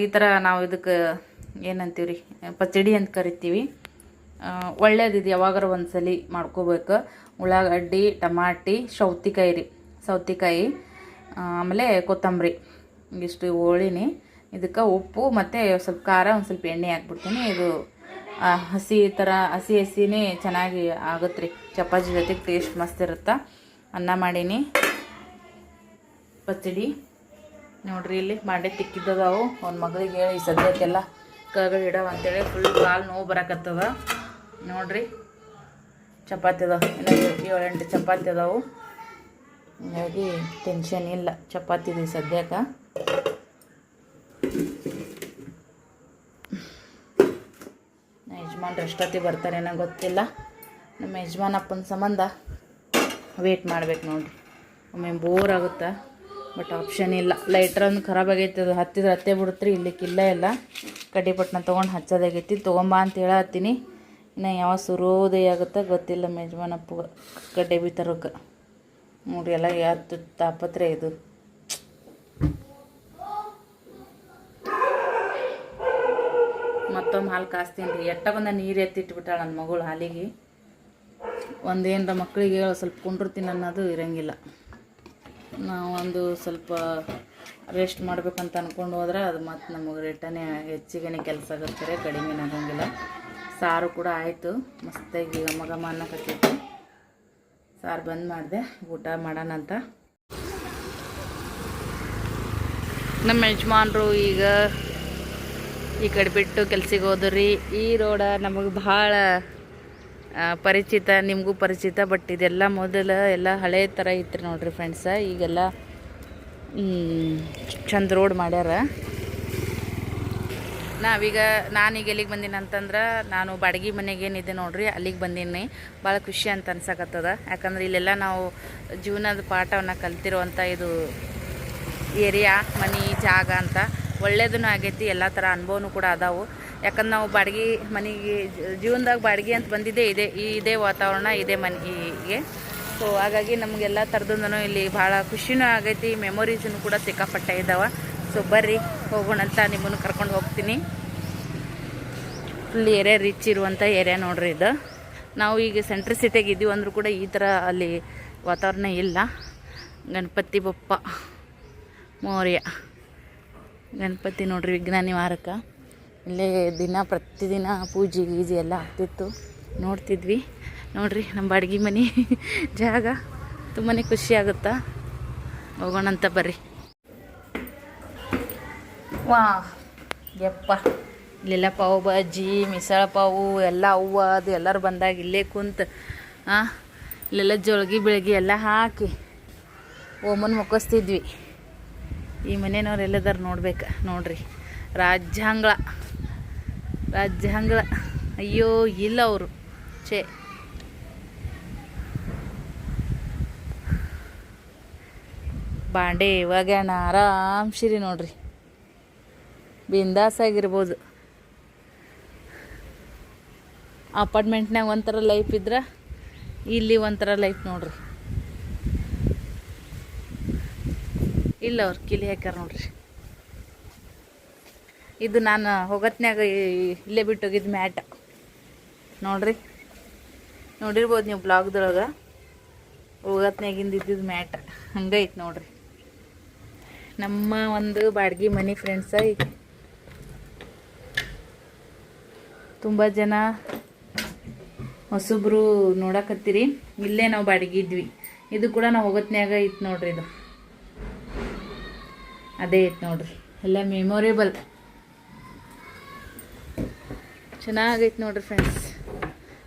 ಈ ಥರ ನಾವು ಇದಕ್ಕೆ ಏನಂತೀವಿ ರೀ, ಪಚಡಿ ಅಂತ ಕರಿತೀವಿ. ಒಳ್ಳೇದಿದೆ. ಯಾವಾಗಾರ ಒಂದ್ಸಲಿ ಮಾಡ್ಕೋಬೇಕು. ಉಳ್ಳಾಗಡ್ಡಿ, ಟಮಾಟಿ, ಸೌತಿಕಾಯಿ ಆಮೇಲೆ ಕೊತ್ತಂಬರಿ ಇಷ್ಟು ಹೋಳಿನಿ. ಇದಕ್ಕೆ ಉಪ್ಪು ಮತ್ತು ಸ್ವಲ್ಪ ಖಾರ, ಒಂದು ಸ್ವಲ್ಪ ಎಣ್ಣೆ ಹಾಕ್ಬಿಡ್ತೀನಿ. ಇದು ಹಸಿನೇ ಚೆನ್ನಾಗಿ ಆಗುತ್ತೆ ರೀ. ಚಪಾತಿ ಜೊತೆಗೆ ಟೇಸ್ಟ್ ಮಸ್ತ್ ಇರುತ್ತೆ. ಅನ್ನ ಮಾಡೀನಿ. ಪಚಡಿ ನೋಡ್ರಿ, ಇಲ್ಲಿ ಮಂಡೆ ತಿಕ್ಕಿದ್ದದಾವು. ಒಂದು ಮಗಳಿಗೆ ಹೇಳಿ ಸದ್ಯಕ್ಕೆಲ್ಲ ಕೈಗಳು ಇಡವ ಅಂತೇಳಿ ಫುಲ್ ಕಾಲು ನೋವು ಬರಕತ್ತದ. ನೋಡ್ರಿ ಚಪಾತಿ ಅದಾವೆ. ಇನ್ನು 7-8 ಚಪಾತಿ ಅದಾವು. ಹಾಗಾಗಿ ಟೆನ್ಷನ್ ಇಲ್ಲ ಚಪಾತಿದು ಸದ್ಯಕ್ಕೆ. ಯಜಮಾನ್ರು ಎಷ್ಟೊತ್ತಿ ಬರ್ತಾರೆ ನಂಗೆ ಗೊತ್ತಿಲ್ಲ. ನಮ್ಮ ಯಜಮಾನಪ್ಪನ ಸಂಬಂಧ ವೇಟ್ ಮಾಡ್ಬೇಕು ನೋಡಿರಿ. ಒಮ್ಮೆ ಬೋರ್ ಆಗುತ್ತೆ, ಬಟ್ ಆಪ್ಷನ್ ಇಲ್ಲ. ಲೈಟ್ರ್ ಒಂದು ಖರಾಬ್ ಆಗೈತೆ. ಅದು ಹತ್ತಿದ್ರೆ ಬಿಡುತ್ರಿ. ಇಲ್ಲಕ್ಕಿಲ್ಲ ಎಲ್ಲ ಕಡ್ಡಿಪಟ್ಟಣ ತೊಗೊಂಡು ಹಚ್ಚೋದಾಗೈತಿ. ತೊಗೊಂಬ ಅಂತ ಹೇಳತ್ತೀನಿ. ಇನ್ನು ಯಾವ ಸುರೋದಯ ಆಗುತ್ತೆ ಗೊತ್ತಿಲ್ಲ. ನಮ್ಮ ಯಜಮಾನಪ್ಪಗೆ ಕಡ್ಡೆ ಬೀತರಕ್ಕೆ ನೋಡ್ರಿ. ಎಲ್ಲ ಯಾರು ತಾಪತ್ರೆ ಇದು. ಮತ್ತೊಮ್ಮೆ ಹಾಲು ಕಾಸ್ತೀನಿ ರೀ. ಎಟ್ಟ ಬಂದ ನೀರು ಎತ್ತಿಟ್ಬಿಟ್ಟಾಳ ನನ್ನ ಮಗಳು ಹಾಲಿಗೆ. ಒಂದೇನರ ಮಕ್ಕಳಿಗೆ ಸ್ವಲ್ಪ ಕುಂಡಿರ್ತೀನಿ ಅನ್ನೋದು ಇರೋಂಗಿಲ್ಲ. ನಾವು ಒಂದು ಸ್ವಲ್ಪ ರೆಸ್ಟ್ ಮಾಡ್ಬೇಕಂತ ಅಂದ್ಕೊಂಡು ಹೋದ್ರೆ ಅದು ಮತ್ತು ನಮಗೆ ರಿಟರ್ನೇ ಹೆಚ್ಚಿಗೆ ಕೆಲಸ ಆಗುತ್ತೆ, ಕಡಿಮೆ ಆಗಂಗಿಲ್ಲ. ಸಾರು ಕೂಡ ಆಯಿತು. ಮಸ್ತಾಗಿ ಘಮ ಘಮ ಅನ್ನಕತ್ತೈತಿ. ಸಾರು ಬಂದ್ ಮಾಡಿದೆ. ಊಟ ಮಾಡೋಣ ಅಂತ. ನಮ್ಮ ಯಜಮಾನ್ರು ಈಗ ಈ ಕಡೆ ಬಿಟ್ಟು ಕೆಲ್ಸಿಗೆ ಹೋದ್ರಿ. ಈ ರೋಡ ನಮಗೆ ಭಾಳ ಪರಿಚಿತ, ನಿಮಗೂ ಪರಿಚಿತ. ಬಟ್ ಇದೆಲ್ಲ ಮೊದಲು ಎಲ್ಲ ಹಳೆ ಥರ ಇತ್ತು ನೋಡ್ರಿ ಫ್ರೆಂಡ್ಸ. ಈಗೆಲ್ಲ ಚಂದ ರೋಡ್ ಮಾಡ್ಯಾರ. ನಾನೀಗ ಎಲ್ಲಿಗೆ ಬಂದೀನಿ ಅಂತಂದ್ರೆ, ನಾನು ಬಾಡಿಗೆ ಮನೆಗೆ ಏನಿದೆ ನೋಡ್ರಿ ಅಲ್ಲಿಗೆ ಬಂದೀನಿ. ಭಾಳ ಖುಷಿ ಅಂತ ಅನ್ಸಕತ್ತದ. ಯಾಕಂದ್ರೆ ಇಲ್ಲೆಲ್ಲ ನಾವು ಜೀವನದ ಪಾಠವನ್ನು ಕಲ್ತಿರುವಂಥ ಇದು ಏರಿಯಾ, ಮನೆ, ಜಾಗ ಅಂತ ಒಳ್ಳೇದೂ ಆಗೈತಿ. ಎಲ್ಲ ಥರ ಅನುಭವನೂ ಕೂಡ ಅದಾವು. ಯಾಕಂದ್ರೆ ನಾವು ಬಾಡಿಗೆ ಮನೆಗೆ ಜೀವನದಾಗ ಬಾಡಿಗೆ ಅಂತ ಬಂದಿದ್ದೇ ಇದೇ ವಾತಾವರಣ, ಇದೇ ಮನೆಗೆ. ಸೊ ಹಾಗಾಗಿ ನಮಗೆಲ್ಲ ಥರದಿಂದನೂ ಇಲ್ಲಿ ಭಾಳ ಖುಷಿನೂ ಆಗೈತಿ. ಮೆಮೊರೀಸೂ ಕೂಡ ಸಿಕ್ಕಾಪಟ್ಟೆ ಇದ್ದಾವೆ. ಸೊ ಬರ್ರಿ ಹೋಗೋಣಂತ, ನಿಮ್ಮನ್ನು ಕರ್ಕೊಂಡು ಹೋಗ್ತೀನಿ. ಫುಲ್ ಏರಿಯಾ ರಿಚ್ ಇರುವಂಥ ಏರಿಯಾ ನೋಡ್ರಿ ಇದು. ನಾವು ಈಗ ಸೆಂಟ್ರ್ ಸಿಟಿಯಾಗಿ ಇದ್ದೀವಿ ಅಂದರೂ ಕೂಡ ಈ ಥರ ಅಲ್ಲಿ ವಾತಾವರಣ ಇಲ್ಲ. ಗಣಪತಿ ಬಪ್ಪ ಮೌರ್ಯ ಗಣಪತಿ ನೋಡ್ರಿ, ವಿಘ್ನ ನಿವಾರಕ. ಇಲ್ಲೇ ಪ್ರತಿದಿನ ಪೂಜೆ ಗೀಜೆ ಎಲ್ಲ ಆಗ್ತಿತ್ತು, ನೋಡ್ತಿದ್ವಿ. ನೋಡ್ರಿ ನಮ್ಮ ಬಾಡಿಗೆ ಮನೆ ಜಾಗ ತುಂಬಾ ಖುಷಿ ಆಗುತ್ತಾ. ಹೋಗೋಣಂತ ಬರ್ರಿ. ವಾ ಯಪ್ಪ, ಇಲ್ಲೆಲ್ಲ ಪಾವು ಭಾಜಿ, ಮಿಸಳ ಪಾವು ಎಲ್ಲ ಹೂವು ಅದು ಎಲ್ಲರೂ ಬಂದಾಗ ಇಲ್ಲೇ ಕುಂತು ಇಲ್ಲೆಲ್ಲ ಜೋಳ್ಗಿ ಬೆಳಗ್ಗೆ ಎಲ್ಲ ಹಾಕಿ ಓಮನ್ ಮುಕ್ಕಿಸ್ತಿದ್ವಿ. ಈ ಮನೆಯವ್ರು ಎಲ್ಲದಾರ ನೋಡ್ಬೇಕು ನೋಡ್ರಿ. ರಾಜ್ಯಾಂಗಳ ಅಯ್ಯೋ ಇಲ್ಲ ಅವರು ಛೇ. ಬಾಂಡೆ ಒಗ್ಯಾಣ ಆರಾಮ್ಸಿರಿ ನೋಡ್ರಿ, ಬಿಂದಾಸ್ ಆಗಿರ್ಬೋದು. ಅಪಾರ್ಟ್ಮೆಂಟ್ನಾಗ ಒಂಥರ ಲೈಫ್ ಇದ್ರೆ ಇಲ್ಲಿ ಒಂಥರ ಲೈಫ್ ನೋಡ್ರಿ. ಇಲ್ಲ ಅವ್ರು ಕಿಲಿ ಹಾಕ್ಯಾರ ನೋಡ್ರಿ. ಇದು ನಾನು ಹೋಗತ್ನ್ಯಾಗ ಇಲ್ಲೇ ಬಿಟ್ಟು ಹೋಗಿದ್ದು ಮ್ಯಾಟ ನೋಡ್ರಿ, ನೋಡಿರ್ಬೋದು ನೀವು ಬ್ಲಾಗ್ದೊಳಗೆ. ಹೋಗತ್ನ್ಯಾಗಿಂದ ಇದ್ದಿದ್ದು ಮ್ಯಾಟ ಹಂಗೈತೆ ನೋಡ್ರಿ. ನಮ್ಮ ಒಂದು ಬಾಡಿಗೆ ಮನೆ ಫ್ರೆಂಡ್ಸ. ತುಂಬ ಜನ ಹೊಸಬ್ರು ನೋಡಕತ್ತೀರಿ. ಇಲ್ಲೇ ನಾವು ಬಾಡಿಗೆ ಇದ್ವಿ. ಇದು ಕೂಡ ನಾವು ಹೋಗತ್ನ್ಯಾಗ ಐತೆ ನೋಡ್ರಿ. ಇದು ಅದೇ ಐತೆ ನೋಡ್ರಿ, ಎಲ್ಲ ಮೆಮೊರೇಬಲ್ ಚೆನ್ನಾಗೈತೆ ನೋಡ್ರಿ ಫ್ರೆಂಡ್ಸ್.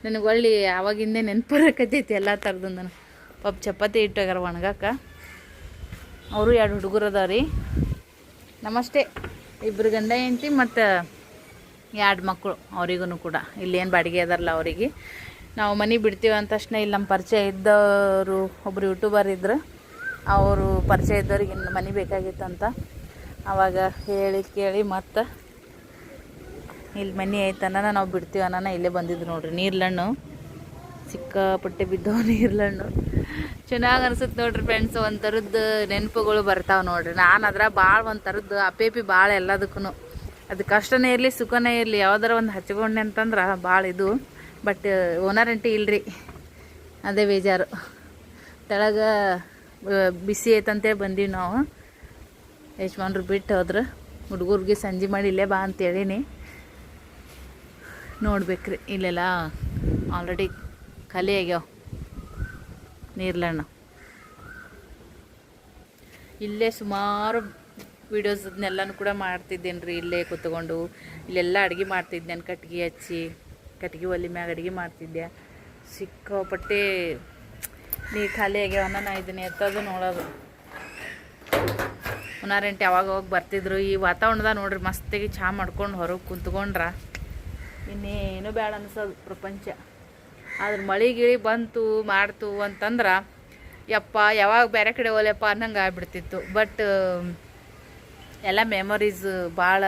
ನನಗೆ ಒಳ್ಳೆ ಆವಾಗಿಂದೇ ನೆನಪುರಕತ್ತೈತಿ ಎಲ್ಲ ಥರದ್ದು. ನನಗೆ ಪಾಪ ಚಪಾತಿ ಇಟ್ಟಾಗಾರ ಒಣಗಾಕ. ಅವರು 2 ಹುಡುಗರು ಅದಾವ ರೀ. ನಮಸ್ತೆ. 2 ಗಂಡ ಹೆಂಡತಿ ಮತ್ತು 2 ಮಕ್ಕಳು ಅವರಿಗೂ ಕೂಡ. ಇಲ್ಲೇನು ಬಾಡಿಗೆ ಅದಾರಲ್ಲ ಅವರಿಗೆ. ನಾವು ಮನೆ ಬಿಡ್ತೀವಿ ಅಂದ ತಕ್ಷಣ ಇಲ್ಲಿ ನಮ್ಮ ಪರಿಚಯ ಇದ್ದವರು ಒಬ್ಬರು ಯೂಟ್ಯೂಬರ್ ಇದ್ರು. ಅವರು ಪರಿಚಯ ಇದ್ದವ್ರಿಗೆ ಇನ್ನು ಮನೆ ಬೇಕಾಗಿತ್ತಂತ ಆವಾಗ ಹೇಳಿ ಕೇಳಿ ಮತ್ತು ಇಲ್ಲಿ ಮನೆ ಐತನ ನಾವು ಬಿಡ್ತೀವಿ ಅನ್ನೋಣ ಇಲ್ಲೇ ಬಂದಿದ್ದು ನೋಡ್ರಿ. ನೀರ್ಲಣ್ಣು ಸಿಕ್ಕಾಪಟ್ಟೆ ಬಿದ್ದವು, ನೀರ್ಲಣ್ಣು ಚೆನ್ನಾಗಿ ಅನ್ಸುತ್ತೆ ನೋಡ್ರಿ ಫ್ರೆಂಡ್ಸ್. ಒಂಥರದ್ದು ನೆನಪುಗಳು ಬರ್ತಾವೆ ನೋಡ್ರಿ. ನಾನು ಅದ್ರ ಭಾಳ ಒಂಥರದ್ದು ಅಪೇಪಿ ಭಾಳ ಎಲ್ಲದಕ್ಕೂ. ಅದು ಕಷ್ಟನೇ ಇರಲಿ ಸುಖನೇ ಇರಲಿ ಯಾವ್ದಾರ ಒಂದು ಹಚ್ಕೊಂಡೆ ಅಂತಂದ್ರೆ ಭಾಳ ಇದು. ಬಟ್ ಓನರ್ ಅಂಟಿ ಇಲ್ರಿ, ಅದೇ ಬೇಜಾರು. ತೆಳಗೆ ಬಿಸಿ ಐತಂತೇಳಿ ಬಂದೀವಿ ನಾವು. ಯಜಮಾನ್ರು ಬಿಟ್ಟು ಹೋದ್ರೆ ಹುಡುಗರಿಗೆ ಸಂಜೆ ಮಾಡಿ ಇಲ್ಲೇ ಬಾ ಅಂತೇಳೀನಿ. ನೋಡ್ಬೇಕ್ರಿ, ಇಲ್ಲೆಲ್ಲ ಆಲ್ರೆಡಿ ಖಾಲಿ ಆಗ್ಯಾವ ನೀರ್ಲಣ್ಣು. ಇಲ್ಲೇ ಸುಮಾರು ವೀಡಿಯೋಸ್ ಅದನ್ನೆಲ್ಲನೂ ಕೂಡ ಮಾಡ್ತಿದ್ದೇನೆ ರೀ. ಇಲ್ಲೇ ಕೂತ್ಕೊಂಡು ಇಲ್ಲೆಲ್ಲ ಅಡುಗೆ ಮಾಡ್ತಿದ್ದೆ. ಕಟ್ಗೆ ಹಚ್ಚಿ ಕಟ್ಗೆ ಒಲೆ ಮ್ಯಾಗ ಅಡುಗೆ ಮಾಡ್ತಿದ್ದೆ. ಸಿಕ್ಕಾಪಟ್ಟೆ ನೀರು ಖಾಲಿ ಆಗ್ಯಾವನ್ನ ನಾ ಇದನ್ನ ಎತ್ತೋದು ನೋಡೋದು. ಉನಾರೆಂಟಿ ಅವಾಗ ಹೋಗಿ ಬರ್ತಿದ್ರು. ಈ ವಾತಾವರಣದಾಗ ನೋಡ್ರಿ ಮಸ್ತಾಗಿ ಚಹಾ ಮಾಡ್ಕೊಂಡು ಹೊರಗೆ ಕುಂತ್ಕೊಂಡ್ರ ಇನ್ನೇನು ಬೇಡ ಅನ್ಸೋದು ಪ್ರಪಂಚ. ಆದ್ರೆ ಮಳೆ ಗಿಳಿ ಬಂತು ಮಾಡ್ತು ಅಂತಂದ್ರೆ ಯಪ್ಪ ಯಾವಾಗ ಬೇರೆ ಕಡೆ ಹೋಗ್ಲಪ್ಪ ಅನ್ನಂಗೆ ಆಗ್ಬಿಡ್ತಿತ್ತು. ಬಟ್ ಎಲ್ಲ ಮೆಮೊರೀಸ್ ಭಾಳ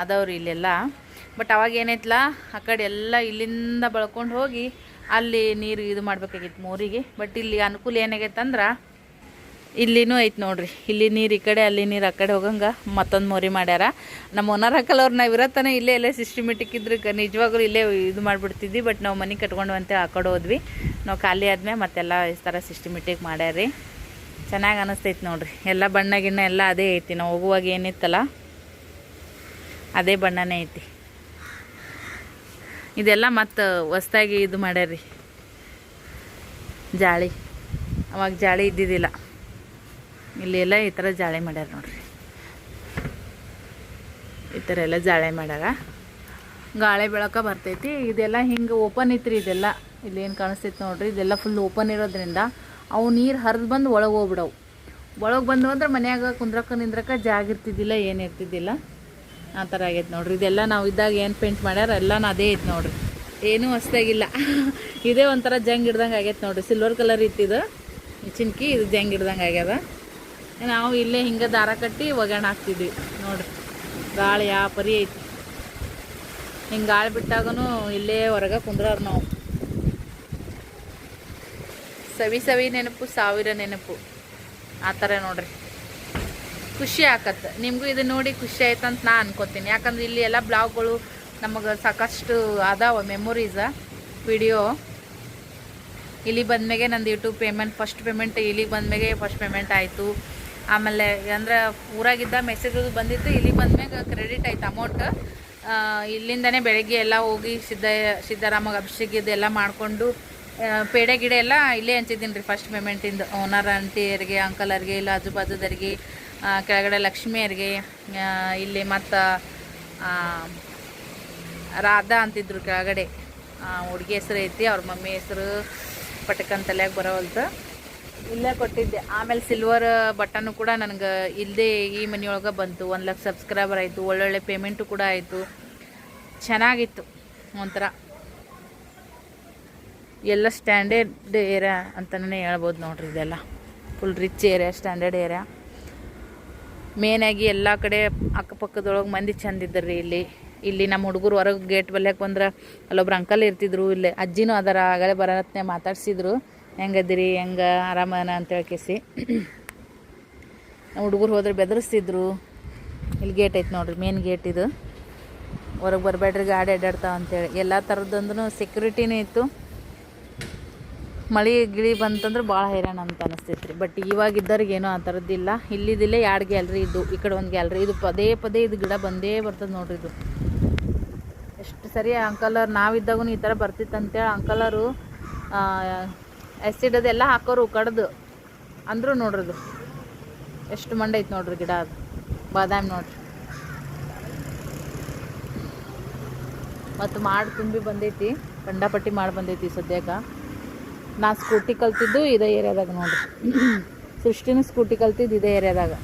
ಅದಾವ್ರಿ ಇಲ್ಲೆಲ್ಲ. ಬಟ್ ಅವಾಗ ಏನೈತಲ್ಲ ಆ ಕಡೆ ಎಲ್ಲ ಇಲ್ಲಿಂದ ಬೆಳ್ಕೊಂಡು ಹೋಗಿ ಅಲ್ಲಿ ನೀರು ಇದು ಮಾಡ್ಬೇಕಾಗಿತ್ತು ಮೋರಿಗೆ. ಬಟ್ ಇಲ್ಲಿ ಅನುಕೂಲ ಏನಾಗೈತೆ ಅಂದ್ರೆ ಇಲ್ಲಿನೂ ಐತೆ ನೋಡ್ರಿ. ಇಲ್ಲಿ ನೀರು ಈ ಕಡೆ ಅಲ್ಲಿ ನೀರು ಆ ಕಡೆ ಹೋಗಂಗೆ ಮತ್ತೊಂದು ಮೋರಿ ಮಾಡ್ಯಾರ. ನಮ್ಮ ಓನರ್ ಹಾಕಲ್ಲವ್ರು ನಾವು ಇರತ್ತಾನೆ ಇಲ್ಲೇ ಸಿಸ್ಟಮೆಟಿಕ್ ಇದ್ರೆ ನಿಜವಾಗ್ಲೂ ಇಲ್ಲೇ ಇದು ಮಾಡಿಬಿಡ್ತಿದ್ವಿ. ಬಟ್ ನಾವು ಮನೆ ಕಟ್ಕೊಂಡು ಆ ಕಡೆ ಹೋದ್ವಿ. ನಾವು ಖಾಲಿ ಆದ್ಮೇಲೆ ಮತ್ತೆಲ್ಲ ಈ ಥರ ಸಿಸ್ಟಮೆಟಿಕ್ ಮಾಡ್ಯಾರ್ರಿ. ಚೆನ್ನಾಗಿ ಅನ್ನಿಸ್ತೈತೆ ನೋಡ್ರಿ. ಎಲ್ಲ ಬಣ್ಣ ಗಿಣ್ಣ ಎಲ್ಲ ಅದೇ ಐತಿ. ನಾವು ಹೋಗುವಾಗ ಏನಿತ್ತಲ್ಲ ಅದೇ ಬಣ್ಣನೇ ಐತಿ. ಇದೆಲ್ಲ ಮತ್ತು ಹೊಸ್ದಾಗಿ ಇದು ಮಾಡ್ಯಾರ್ರಿ ಜಾಳಿ. ಅವಾಗ ಜಾಳಿ ಇದ್ದಿದ್ದಿಲ್ಲ. ಇಲ್ಲಿ ಎಲ್ಲ ಈ ಥರ ಜಾಳಿ ಮಾಡ್ಯಾರ ನೋಡ್ರಿ. ಈ ಥರ ಎಲ್ಲ ಜಾಳಿ ಮಾಡ್ಯಾರ. ಗಾಳಿ ಬೆಳಕ ಬರ್ತೈತಿ. ಇದೆಲ್ಲ ಹಿಂಗೆ ಓಪನ್ ಐತ್ರಿ. ಇದೆಲ್ಲ ಇಲ್ಲೇನು ಕಾಣಿಸ್ತೈತಿ ನೋಡ್ರಿ. ಇದೆಲ್ಲ ಫುಲ್ ಓಪನ್ ಇರೋದ್ರಿಂದ ಅವು ನೀರು ಹರಿದು ಬಂದು ಒಳಗೆ ಹೋಗ್ಬಿಡವು. ಒಳಗೆ ಬಂದು ಅಂದ್ರೆ ಮನ್ಯಾಗ ಕುಂದ್ರಕ್ಕೆ ನಿಂದ್ರಕ್ಕೆ ಜಾಗ ಇರ್ತಿದ್ದಿಲ್ಲ, ಏನು ಇರ್ತಿದ್ದಿಲ್ಲ. ಆ ಥರ ಆಗೈತೆ ನೋಡ್ರಿ. ಇದೆಲ್ಲ ನಾವು ಇದ್ದಾಗ ಏನು ಪೇಂಟ್ ಮಾಡ್ಯಾರ ಎಲ್ಲನೂ ಅದೇ ಐತೆ ನೋಡ್ರಿ. ಏನೂ ಹೊಸ್ದಾಗಿಲ್ಲ. ಇದೇ ಒಂಥರ ಜಂಗ್ ಹಿಡ್ದಂಗೆ ಆಗೈತೆ ನೋಡ್ರಿ. ಸಿಲ್ವರ್ ಕಲರ್ ಇತ್ತಿದು ಚಿನ್ಕಿ, ಇದು ಜಂಗ್ ಹಿಡ್ದಂಗೆ ಆಗ್ಯದ. ನಾವು ಇಲ್ಲೇ ಹಿಂಗೆ ದಾರ ಕಟ್ಟಿ ಒಗ್ಯಾಣ ಹಾಕ್ತಿದ್ವಿ ನೋಡ್ರಿ. ಗಾಳಿ ಯಾವ ಪರಿ ಐತಿ. ಹಿಂಗೆ ಗಾಳಿ ಬಿಟ್ಟಾಗೂ ಇಲ್ಲೇ ಹೊರಗೆ ಕುಂದ್ರವ್ರು ನಾವು. ಸವಿ ನೆನಪು 1000 ನೆನಪು ಆ ಥರ ನೋಡ್ರಿ. ಖುಷಿ ಆಕತ್ತೆ. ನಿಮಗೂ ಇದು ನೋಡಿ ಖುಷಿ ಆಯ್ತಂತ ನಾ ಅನ್ಕೋತೀನಿ. ಯಾಕಂದ್ರೆ ಇಲ್ಲಿ ಎಲ್ಲ ಬ್ಲಾಗ್ಗಳು ನಮಗೆ ಸಾಕಷ್ಟು ಅದಾವ ಮೆಮೊರೀಸ ವಿಡಿಯೋ. ಇಲ್ಲಿ ಬಂದ್ಮೇಲೆ ನಂದು ಯೂಟ್ಯೂಬ್ ಪೇಮೆಂಟ್ ಫಸ್ಟ್ ಪೇಮೆಂಟ್ ಇಲ್ಲಿಗೆ ಬಂದ್ಮೇಲೆ ಫಸ್ಟ್ ಪೇಮೆಂಟ್ ಆಯಿತು. ಆಮೇಲೆ ಅಂದ್ರೆ ಊರಾಗಿದ್ದ ಮೆಸೇಜ್ ಬಂದಿತ್ತು, ಇಲ್ಲಿಗೆ ಬಂದ್ಮೇಲೆ ಕ್ರೆಡಿಟ್ ಆಯ್ತು ಅಮೌಂಟ್. ಇಲ್ಲಿಂದನೇ ಬೆಳಗ್ಗೆ ಎಲ್ಲ ಹೋಗಿ ಸಿದ್ದರಾಮಗೆ ಅಭಿಷೇಕ್ ಇದೆಲ್ಲ ಮಾಡಿಕೊಂಡು ಪೇಡೆ ಗಿಡ ಎಲ್ಲ ಇಲ್ಲೇ ಹಂಚಿದ್ದೀನಿ ರೀ ಫಸ್ಟ್ ಪೇಮೆಂಟಿಂದು. ಓನರ್ ಆಂಟಿಯರಿಗೆ, ಅಂಕಲರಿಗೆ, ಇಲ್ಲ ಆಜು ಬಾಜುದರಿಗೆ, ಕೆಳಗಡೆ ಲಕ್ಷ್ಮಿಯರಿಗೆ, ಇಲ್ಲಿ ಮತ್ತು ರಾಧಾ ಅಂತಿದ್ರು ಕೆಳಗಡೆ ಹುಡುಗಿ ಹೆಸರು ಐತಿ, ಅವ್ರ ಮಮ್ಮಿ ಹೆಸರು ಪಟಕನ್ ತಲೆಯಾಗ ಬರೋವಲ್ತು, ಇಲ್ಲೇ ಕೊಟ್ಟಿದ್ದೆ. ಆಮೇಲೆ ಸಿಲ್ವರ್ ಬಟನ್ನು ಕೂಡ ನನಗೆ ಇಲ್ಲದೆ ಈ ಮನೆಯೊಳಗೆ ಬಂತು. 1 ಲಕ್ಷ ಸಬ್ಸ್ಕ್ರೈಬರ್ ಆಯಿತು, ಒಳ್ಳೊಳ್ಳೆ ಪೇಮೆಂಟು ಕೂಡ ಆಯಿತು, ಚೆನ್ನಾಗಿತ್ತು. ಒಂಥರ ಎಲ್ಲ ಸ್ಟ್ಯಾಂಡರ್ಡ್ ಏರಿಯಾ ಅಂತಲೇ ಹೇಳ್ಬೋದು ನೋಡ್ರಿ. ಇದೆಲ್ಲ full rich area, standard area. ಮೇನಾಗಿ ಎಲ್ಲ ಕಡೆ ಅಕ್ಕಪಕ್ಕದೊಳಗೆ ಮಂದಿ ಚಂದಿದ್ದರು ರೀ. ಇಲ್ಲಿ ನಮ್ಮ ಹುಡುಗರು ಹೊರಗೆ ಗೇಟ್ ಬಲ್ಯಕ್ಕೆ ಬಂದ್ರೆ ಅಲ್ಲೊಬ್ರು ಅಂಕಲ್ ಇರ್ತಿದ್ರು, ಇಲ್ಲೇ ಅಜ್ಜಿನೂ ಅದರ ಆಗಲೇ ಬರತ್ನೆ ಮಾತಾಡ್ಸಿದ್ರು, ಹೆಂಗದಿರಿ, ಹೆಂಗೆ ಆರಾಮನ ಅಂತ ಹೇಳ್ಕೇಸಿ. ನಮ್ಮ ಹುಡುಗರು ಹೋದ್ರೆ ಬೆದರಿಸ್ತಿದ್ರು. ಇಲ್ಲಿ ಗೇಟ್ ಐತೆ ನೋಡ್ರಿ, ಮೇನ್ ಗೇಟ್ ಇದು. ಹೊರಗೆ ಬರಬೇಡ್ರಿ ಗಾಡಿ ಅಡ್ಡಾಡ್ತಾವ ಅಂತೇಳಿ. ಎಲ್ಲ ಥರದ್ದೊಂದು ಸೆಕ್ಯೂರಿಟಿನೂ ಇತ್ತು. ಮಳೆ ಗಿಳಿ ಬಂತಂದ್ರೆ ಭಾಳ ಹೈರಾಣ ಅಂತ ಅನಿಸ್ತೈತೆ ರೀ. ಬಟ್ ಇವಾಗಿದ್ದವ್ರಿಗೆ ಏನೋ ಆ ಥರದ್ದಿಲ್ಲ. ಇಲ್ಲಿದ್ದಿಲ್ಲೇ 2 ಗ್ಯಾಲ್ರಿ ಇದ್ದು, ಈ ಕಡೆ ಒಂದು ಗ್ಯಾಲ್ರಿ. ಇದು ಪದೇ ಪದೇ ಇದು ಗಿಡ ಬಂದೇ ಬರ್ತದೆ ನೋಡ್ರಿ. ಇದು ಎಷ್ಟು ಸರಿ ಅಂಕಲರ್ ನಾವಿದ್ದಾಗೂ ಈ ಥರ ಬರ್ತಿತ್ತಂತೇಳಿ ಅಂಕಲರು ಆ್ಯಸಿಡ್ ಅದೆಲ್ಲ ಹಾಕೋರು ಕಡ್ದು ಅಂದರು ನೋಡ್ರಿ. ಇದು ಎಷ್ಟು ಮಂಡೈತೆ ನೋಡ್ರಿ ಗಿಡ. ಅದು ಬಾದಾಮಿ ನೋಡ್ರಿ. ಮತ್ತು ಮಾಡಿ ತುಂಬಿ ಬಂದೈತಿ, ಕಂಡಪಟ್ಟಿ ಮಾಡಿ ಬಂದೈತಿ ಸದ್ಯಕ್ಕೆ. ನಾ ಸ್ಕೂಟಿ ಕಲ್ತಿದ್ದು ಇದೇ ಏರಿಯಾದಾಗ ನೋಡ್ರಿ. ಸೃಷ್ಟಿನೂ ಸ್ಕೂಟಿ ಕಲ್ತಿದ್ದು ಇದೇ ಏರಿಯಾದಾಗ.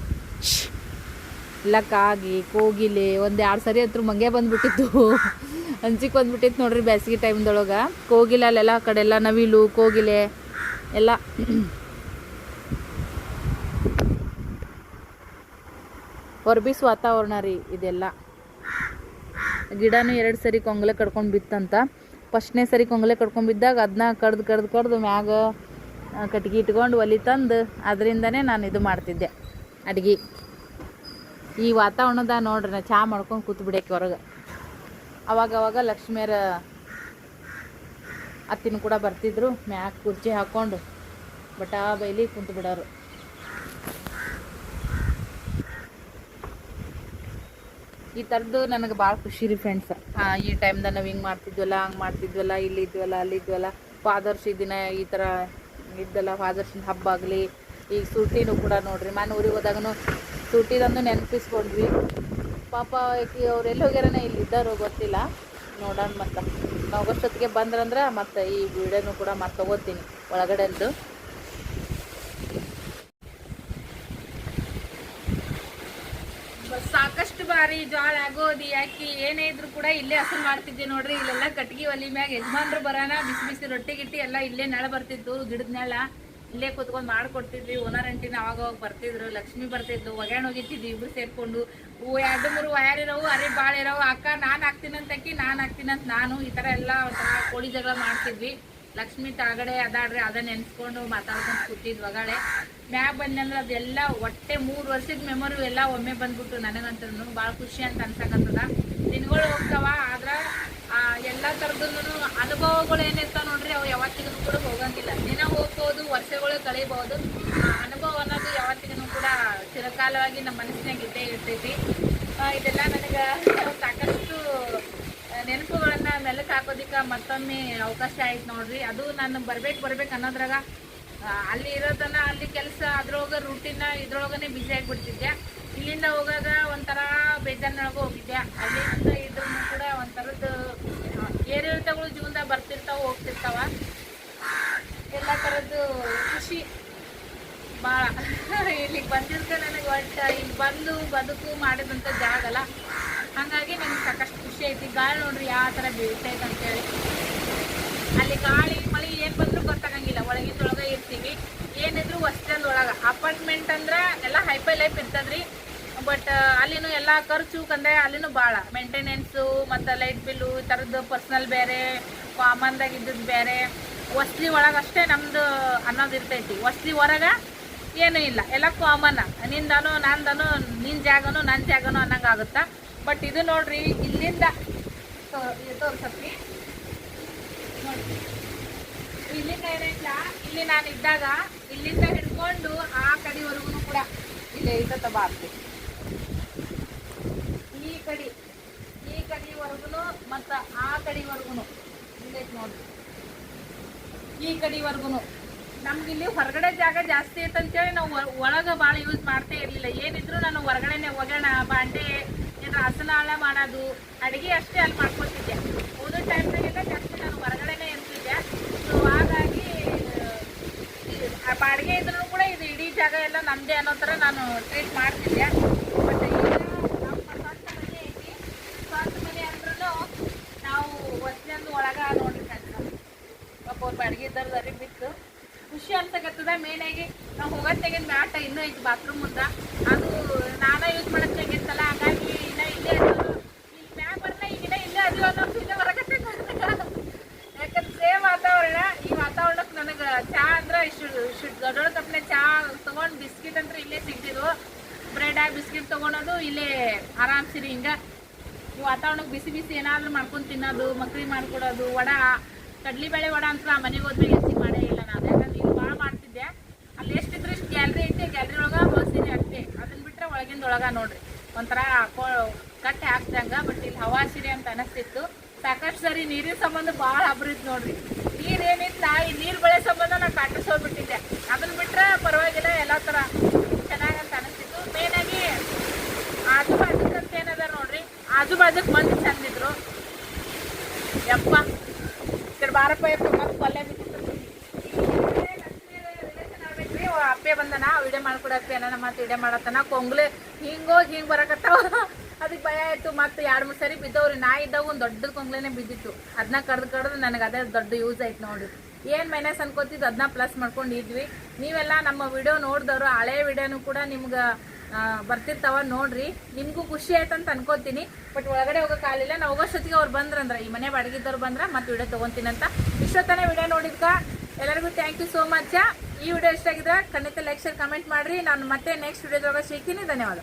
ಇಲ್ಲ ಕಾಗಿ ಕೋಗಿಲೆ 1-2 ಸರಿ ಹತ್ರ ಮಂಗೆ ಬಂದುಬಿಟ್ಟಿತ್ತು, ಹಂಚಿಗೆ ಬಂದುಬಿಟ್ಟಿತ್ತು ನೋಡ್ರಿ ಬೇಸಿಗೆ ಟೈಮ್ದೊಳಗೆ. ಕೋಗಿಲೆ ಅಲ್ಲೆಲ್ಲ ಕಡೆ ಎಲ್ಲ ನವಿಲು ಕೋಗಿಲೆ ಎಲ್ಲ. ಹೊರಬಿಸ್ ವಾತಾವರಣ ರೀ ಇದೆಲ್ಲ. ಗಿಡನೂ 2 ಸರಿ ಕೊಂಗಲೆ ಕಡ್ಕೊಂಡು ಬಿತ್ತಂತ. ಫಸ್ಟ್ನೇ ಸರಿ ಕೊಂಗಲೆ ಕಡ್ಕೊಂಡು ಬಿದ್ದಾಗ ಅದನ್ನ ಕಡ್ದು ಮ್ಯಾಗ ಕಟ್ಗೆ ಇಟ್ಕೊಂಡು ಒಲಿ ತಂದು ಅದರಿಂದನೇ ನಾನು ಇದು ಮಾಡ್ತಿದ್ದೆ ಅಡ್ಗೆ. ಈ ವಾತಾವರಣದ ನೋಡ್ರಿ ನಾ ಚಹಾ ಮಾಡ್ಕೊಂಡು ಕೂತು ಬಿಡಕ್ಕೆ ಹೊರಗೆ. ಅವಾಗವಾಗ ಲಕ್ಷ್ಮಿಯರ ಅತ್ತಿನ ಕೂಡ ಬರ್ತಿದ್ರು, ಮ್ಯಾಗ ಕುರ್ಚಿ ಹಾಕ್ಕೊಂಡು ಬಟಾ ಬೈಲಿ ಕುಂತು ಬಿಡೋರು. ಈ ಥರದ್ದು ನನಗೆ ಭಾಳ ಖುಷಿ ರೀ ಫ್ರೆಂಡ್ಸ್. ಈ ಟೈಮ್ದಾಗ ನಾವು ಹಿಂಗೆ ಮಾಡ್ತಿದ್ವಲ್ಲ, ಹಂಗೆ ಮಾಡ್ತಿದ್ವಲ್ಲ, ಇಲ್ಲಿದ್ವಲ್ಲ ಅಲ್ಲಿದ್ವಲ್ಲ. ಫಾದರ್ಸ್ ದಿನ ಈ ಥರ ಇದ್ದಲ್ಲ, ಫಾದರ್ಸಿನ ಹಬ್ಬ ಆಗಲಿ. ಈಗ ಸೂಟಿನೂ ಕೂಡ ನೋಡ್ರಿ, ನಾನು ಊರಿಗೆ ಹೋದಾಗೂ ಸೂಟಿದಂದು ನೆನಪಿಸ್ಕೊಂಡ್ವಿ. ಪಾಪ ಅವ್ರೆಲ್ಲ ಹೋಗ್ಯಾರನ ಇಲ್ಲಿ ಇದ್ದಾರೋ ಗೊತ್ತಿಲ್ಲ, ನೋಡೋಣ. ಮತ್ತು ಆಗೋಷ್ಟೊತ್ತಿಗೆ ಬಂದ್ರಂದ್ರೆ ಮತ್ತು ಈ ವಿಡಿಯೋನು ಕೂಡ ಮತ್ತೆ ತಗೋತೀನಿ ಒಳಗಡೆಂದು. ಸಾಕಷ್ಟು ಬಾರಿ ಜೋಳ ಗೋಧಿ ಅಕ್ಕಿ ಏನೇ ಇದ್ರು ಕೂಡ ಇಲ್ಲೇ ಹಸರು ಮಾಡ್ತಿದ್ದೆ ನೋಡ್ರಿ. ಇಲ್ಲೆಲ್ಲ ಕಟ್ಗಿ ಒಲಿ ಮ್ಯಾಗ ಯಜಮಾನ್ರು ಬರೋಣ ಬಿಸಿ ಬಿಸಿ ರೊಟ್ಟಿ ಗಿಟ್ಟಿ ಎಲ್ಲ ಇಲ್ಲೇ ನೆಳ ಬರ್ತಿದ್ದು, ಗಿಡದ ನೆಳ ಇಲ್ಲೇ ಕೂತ್ಕೊಂಡು ಮಾಡ್ಕೊಡ್ತಿದ್ವಿ. ಓನರ್ ಅಂಟಿನ ಅವಾಗ ಬರ್ತಿದ್ರು, ಲಕ್ಷ್ಮಿ ಬರ್ತಿದ್ದು, ಒಗ್ಯಾಣ ಹೋಗಿತ್ತಿದ್ವಿ ಇಬ್ರು ಸೇರ್ಕೊಂಡು. 2-3 ವಯಾರಿರೋವು, ಅರೆ ಭಾಳ ಇರೋವು. ಅಕ್ಕ ನಾನು ಹಾಕ್ತೀನಂತ ಅಕ್ಕಿ, ನಾನು ಹಾಕ್ತೀನಂತ ನಾನು, ಈ ಥರ ಎಲ್ಲ ಒಂಥರ ಕೋಳಿ ಜಗಳ ಮಾಡ್ತಿದ್ವಿ. ಲಕ್ಷ್ಮಿ ತಳಗಡೆ ಅದಾಡ್ರಿ, ಅದನ್ನ ನೆನ್ಸ್ಕೊಂಡು ಮಾತಾಡ್ಕೊಂಡು ಕೂತಿದ್ವಿ. ಒಗಳೆ ಮ್ಯಾಗ ಬಂದಂದ್ರೆ ಅದೆಲ್ಲ ಒಟ್ಟೆ 3 ವರ್ಷದ ಮೆಮೊರಿ ಎಲ್ಲ ಒಮ್ಮೆ ಬಂದ್ಬಿಟ್ಟು ನನಗಂತೂ ಭಾಳ ಖುಷಿ ಅಂತ ಅನ್ಸಕತ್ತದ. ದಿನಗಳು ಹೋಗ್ತಾವ, ಆದ್ರೆ ಎಲ್ಲ ಥರದ್ದು ಅನುಭವಗಳು ಏನಿರ್ತಾವ ನೋಡ್ರಿ, ಅವು ಯಾವತ್ತಿಗೂ ಕೂಡ ಹೋಗಂಗಿಲ್ಲ. ದಿನ ಹೋಗ್ಬೋದು, ವರ್ಷಗಳು ಕಳೀಬಹುದು. ಅನುಭವ ಅನ್ನೋದು ಯಾವತ್ತಿಗೂ ಕೂಡ ಚಿರಕಾಲವಾಗಿ ನಮ್ಮ ಮನಸ್ಸಿನಾಗ ಇದ್ದೇ ಇರ್ತೈತಿ. ಇದೆಲ್ಲ ನನಗೆ ಸಾಕಷ್ಟು ನೆನಪುಗಳನ್ನ ಮೆಲಕ್ಕೆ ಹಾಕೋದಿಕ್ಕೆ ಮತ್ತೊಮ್ಮೆ ಅವಕಾಶ ಆಯ್ತು ನೋಡ್ರಿ. ಅದು ನಾನು ಬರ್ಬೇಕು ಅನ್ನೋದ್ರಾಗ ಅಲ್ಲಿ ಇರೋದನ್ನ ಅಲ್ಲಿ ಕೆಲಸ ಅದ್ರೊಳಗೆ ರೂಟೀನ ಇದ್ರೊಳಗನೆ ಬಿಸಿ ಆಗಿಬಿಡ್ತಿದ್ದೆ. ಇಲ್ಲಿಂದ ಹೋಗಾಗ ಒಂಥರ ಬೇಜಾರಿನೊಳಗೆ ಹೋಗಿದ್ದೆ. ಅಲ್ಲಿಂದ ಇದ್ರೂ ಕೂಡ ಒಂಥರದ್ದು ಏರಿಳಿತಗಳು ಜೀವನದಾಗ ಬರ್ತಿರ್ತಾವ ಹೋಗ್ತಿರ್ತಾವ. ಎಲ್ಲ ಥರದ್ದು ಖುಷಿ ಭಾಳ. ಇಲ್ಲಿಗೆ ಬಂದಿರ್ತೆ ನನಗೆ ಒಟ್ಟು ಇಲ್ಲಿ ಬಂದು ಬದುಕು ಮಾಡಿದಂಥ ಜಾಗ ಅಲ್ಲ, ಹಾಗಾಗಿ ನನಗೆ ಸಾಕಷ್ಟು ಖುಷಿ ಐತಿ. ಗಾಳಿ ನೋಡ್ರಿ ಯಾವ ಥರ ಬೀಳ್ತೈತೆ ಅಂತೇಳಿ. ಅಲ್ಲಿ ಗಾಳಿ ಮಳೆ ಏನು ಬಂದರೂ ಗೊತ್ತಾಗಂಗಿಲ್ಲ, ಒಳಗಿಂದೊಳಗೆ ಇರ್ತೀವಿ. ಏನಿದ್ರು ಹೊಸ್ಟೆಲ್ ಒಳಗೆ. ಅಪಾರ್ಟ್ಮೆಂಟ್ ಅಂದ್ರೆ ಎಲ್ಲ ಹೈಫೈ ಲೈಫ್ ಇರ್ತದ್ರಿ. ಬಟ್ ಅಲ್ಲಿನೂ ಎಲ್ಲ ಖರ್ಚು ಕಂದ್ರೆ ಅಲ್ಲಿನೂ ಭಾಳ ಮೇಂಟೆನೆನ್ಸು ಮತ್ತು ಲೈಟ್ ಬಿಲ್ಲು ಈ ಥರದ್ದು ಪರ್ಸ್ನಲ್ ಬೇರೆ, ಕಾಮನ್ದಾಗ ಇದ್ದದ್ದು ಬೇರೆ. ವಸ್ತಿ ಒಳಗೆ ಅಷ್ಟೇ ನಮ್ಮದು ಅನ್ನೋದು ಇರ್ತೈತಿ. ವಸ್ತಿ ಹೊರಗೆ ಏನೂ ಇಲ್ಲ, ಎಲ್ಲ ಕಾಮನ್. ನಿಂದನು ನಂದನು, ನಿನ್ನ ಜಾಗನು ನನ್ನ ಜಾಗನು ಅನ್ನಂಗೆ ಆಗುತ್ತಾ. ಬಟ್ ಇದು ನೋಡ್ರಿ, ಇಲ್ಲಿಂದ ತೋರ್ಸತ್ತಿ ನೋಡಿ, ಇಲ್ಲಿಂದ ಏನಿಲ್ಲ, ಇಲ್ಲಿ ನಾನು ಇದ್ದಾಗ ಇಲ್ಲಿಂದ ಹಿಡ್ಕೊಂಡು ಆ ಕಡೆವರೆಗೂ ಕೂಡ ಇಲ್ಲೇ ಇದ್ದ ಬಾರ್ತಿ, ಈ ಕಡೆವರೆಗೂ ಮತ್ತು ಆ ಕಡೆವರೆಗೂ ಇಲ್ಲೇ ನೋಡ್ರಿ, ಈ ಕಡೆವರೆಗೂ ನಮ್ಗೆ ಇಲ್ಲಿ ಹೊರಗಡೆ ಜಾಗ ಜಾಸ್ತಿ ಐತಂತೇಳಿ ನಾವು ಒಳಗೆ ಭಾಳ ಯೂಸ್ ಮಾಡ್ತೇ ಇರಲಿಲ್ಲ. ಏನಿದ್ರು ನಾನು ಹೊರಗಡೆನೆ ಒಗ್ಗರಣ, ಬಾಂಡೆ, ಏನಾರ ಹಸನಾಳ ಮಾಡೋದು, ಅಡುಗೆ ಅಷ್ಟೇ ಅಲ್ಲಿ ಮಾಡ್ಕೊತಿದ್ದೆ. ಓದೋ ಟೈಮ್ನಾಗೆಲ್ಲ ಜಾಸ್ತಿ ನಾನು ಹೊರಗಡೆನೇ ಇರ್ತಿದ್ದೆ. ಸೊ ಹಾಗಾಗಿ ಬಾಡಿಗೆ ಇದ್ರೂ ಕೂಡ ಇದು ಇಡೀ ಜಾಗ ಎಲ್ಲ ನಮ್ಮದೇ ಅನ್ನೋ ಥರ ನಾನು ಟ್ರೀಟ್ ಮಾಡ್ತಿದ್ದೆ. ಮತ್ತು ಈಗ ನಮ್ಮ ಸ್ವಂತ ಮನೆ ಐತಿ. ಸ್ವಂತ ಮನೆ ಅಂದ್ರೂ ನಾವು ವರ್ಷದಿಂದ ಒಳಗೆ ನೋಡ್ರಿ ಕಣ್ಣ ಪಾಪ ಅವ್ರು ಬಾಡಿಗೆ ಇದ್ದವ್ರು ಅರಿ ಬಿತ್ತು ಖುಷಿ ಅನ್ಸಕತ್ತದ. ಮೇನಾಗಿ ನಾವು ಹೋಗೋತ್ತಾಗಿನ ಮ್ಯಾಟ ಇನ್ನೂ ಐತಿ ಬಾತ್ರೂಮ್ ಮುಂದೆ, ಅದು ನಾನೇ ಯೂಸ್ ಮಾಡೋತ್ತಾಗಿತ್ತಲ್ಲ, ಹಾಗಾಗಿ ಇನ್ನೂ ಇಲ್ಲೇ ಅದು ಇಲ್ಲಿ ಮ್ಯಾಗ ಬರಲ್ಲ, ಈಗಿನ ಇಲ್ಲೇ ಅದು ಅನ್ನೋ ಇಲ್ಲೇ ಹೊರಗತ್ತೆ. ಯಾಕಂದ್ರೆ ಸೇಮ್ ವಾತಾವರಣ, ಈ ವಾತಾವರಣಕ್ಕೆ ನನಗೆ ಚಹಾ ಅಂದ್ರೆ ಇಷ್ಟು ದೊಡ್ಡ ಕಪ್ನೆ ಚಹಾ ತೊಗೊಂಡು ಬಿಸ್ಕಿಟ್ ಅಂದ್ರೆ ಇಲ್ಲೇ ಸಿಗ್ತಿದ್ವು. ಬ್ರೆಡ್ ಬಿಸ್ಕಿಟ್ ತೊಗೊಳೋದು ಇಲ್ಲೇ ಆರಾಮ್ಸಿರಿ. ಹಿಂಗೆ ಈ ವಾತಾವರಣಕ್ಕೆ ಬಿಸಿ ಬಿಸಿ ಏನಾದರೂ ಮಾಡ್ಕೊಂಡು ತಿನ್ನೋದು, ಮಕ್ಳಿಗೆ ಮಾಡ್ಕೊಡೋದು. ವಡ, ಕಡ್ಲಿಬೇಳೆ ವಡ ಅಂತ ಆ ಮನೆಗೆ ಹೋದ್ಮೇಲೆ ಹೆಚ್ಚಿಗೆ ಮಾಡೇ ಇಲ್ಲ ನಾನು, ಯಾಕಂದ್ರೆ ಇಲ್ಲಿ ಭಾಳ ಮಾಡ್ತಿದ್ದೆ. ಅಲ್ಲಿ ಎಷ್ಟಿದ್ರು ಇಷ್ಟು ಗ್ಯಾಲ್ರಿ ಐತೆ, ಗ್ಯಾಲ್ರಿ ಒಳಗೆ ಬಸ್ಸಿದೆ ಅಷ್ಟೇ. ಅದನ್ನ ಬಿಟ್ಟರೆ ಒಳಗಿಂದ ಒಳಗೆ ನೋಡ್ರಿ ಒಂಥರ ಕಟ್ಟೆ ಹಾಕ್ದಂಗೆ. ಬಟ್ ಇಲ್ಲಿ ಹವಾ ಸಿರಿ ಅಂತ ಅನಿಸ್ತಿತ್ತು. ಸಾಕಷ್ಟು ಸರಿ ನೀರಿನ ಸಂಬಂಧ ಭಾಳ ಹಬ್ರಿತ್ತು ನೋಡ್ರಿ. ನೀರು ಏನಿತ್ತು, ಈ ನೀರು ಬೆಳೆ ಸಂಬಂಧ ನಾನು ಕಾಟಿಸೋಗ್ಬಿಟ್ಟಿದ್ದೆ. ಅದನ್ನ ಬಿಟ್ಟರೆ ಪರವಾಗಿಲ್ಲ, ಎಲ್ಲ ಥರ ಚೆನ್ನಾಗಂತ ಅನಿಸ್ತಿತ್ತು. ಮೇನಾಗಿ ಆಜು ಬಾಜುಕ್ ಅಂತ ಏನದ ನೋಡ್ರಿ, ಆಜು ಬಾಜುಕ್ ಮಂದಿ ಚಂದಿದ್ರು. ಯಪ್ಪ ಬಾರಪ್ಪ ಮತ್ತೆ ಪಲ್ಯ ಬಿಟ್ಟಿತ್ತು. ಅಪ್ಪೆ ಬಂದನ ವಿಡಿಯೋ ಮಾಡ್ಕೊಡಪ್ಪೆ, ನನ್ನ ಮತ್ತೆ ವಿಡಿಯೋ ಮಾಡತ್ತನ. ಕೊಂಗ್ಲೆ ಹಿಂಗೋಗಿ ಹಿಂಗೆ ಬರಕತ್ತಾವ. ಅದಕ್ಕೆ ಭಯ ಆಯಿತು. ಮತ್ತೆ 2-3 ಸರಿ ಬಿದ್ದವ್ರಿ. ನಾ ಇದ್ದಾಗ ಒಂದು ದೊಡ್ಡ ಕೊಂಗ್ಲೆನೇ ಬಿದ್ದಿತ್ತು. ಅದನ್ನ ಕಡ್ದು ನನಗೆ ಅದೇ ದೊಡ್ಡ ಯೂಸ್ ಆಯ್ತು ನೋಡ್ರಿ. ಏನು ಮೈನಸ್ ಅನ್ಕೋತಿದ್ದು ಅದನ್ನ ಪ್ಲಸ್ ಮಾಡ್ಕೊಂಡಿದ್ವಿ. ನೀವೆಲ್ಲ ನಮ್ಮ ವಿಡಿಯೋ ನೋಡಿದವರು ಹಳೆ ವಿಡಿಯೋನು ಕೂಡ ನಿಮ್ಗೆ ಬರ್ತಿರ್ತಾವ ನೋಡ್ರಿ. ನಿಮಗೂ ಖುಷಿ ಆಯ್ತು ಅಂತ ಅನ್ಕೋತೀನಿ. ಬಟ್ ಒಳಗಡೆ ಹೋಗೋಕ್ಕಾಗಲಿಲ್ಲ. ನಾವು ಹೋಗೋಷ್ಟೊತ್ತಿಗೆ ಅವ್ರು ಬಂದ್ರಂದ್ರೆ, ಈ ಮನೆ ಬಾಡಿಗೆದವ್ರು ಬಂದ್ರೆ ಮತ್ತೆ ವಿಡಿಯೋ ತೊಗೊತೀನಿ ಅಂತ. ಇಷ್ಟೊತ್ತನೇ ವಿಡಿಯೋ ನೋಡಿದ್ಕ ಎಲ್ಲರಿಗೂ ಥ್ಯಾಂಕ್ ಯು ಸೋ ಮಚ್. ಈ ವಿಡಿಯೋ ಇಷ್ಟ ಆಗಿದ್ರೆ ಖಂಡಿತ ಲೈಕ್, ಶೇರ್, ಕಮೆಂಟ್ ಮಾಡಿರಿ. ನಾನು ಮತ್ತೆ ನೆಕ್ಸ್ಟ್ ವಿಡಿಯೋದೊಳಗೆ ಸಿಗ್ತೀನಿ. ಧನ್ಯವಾದ.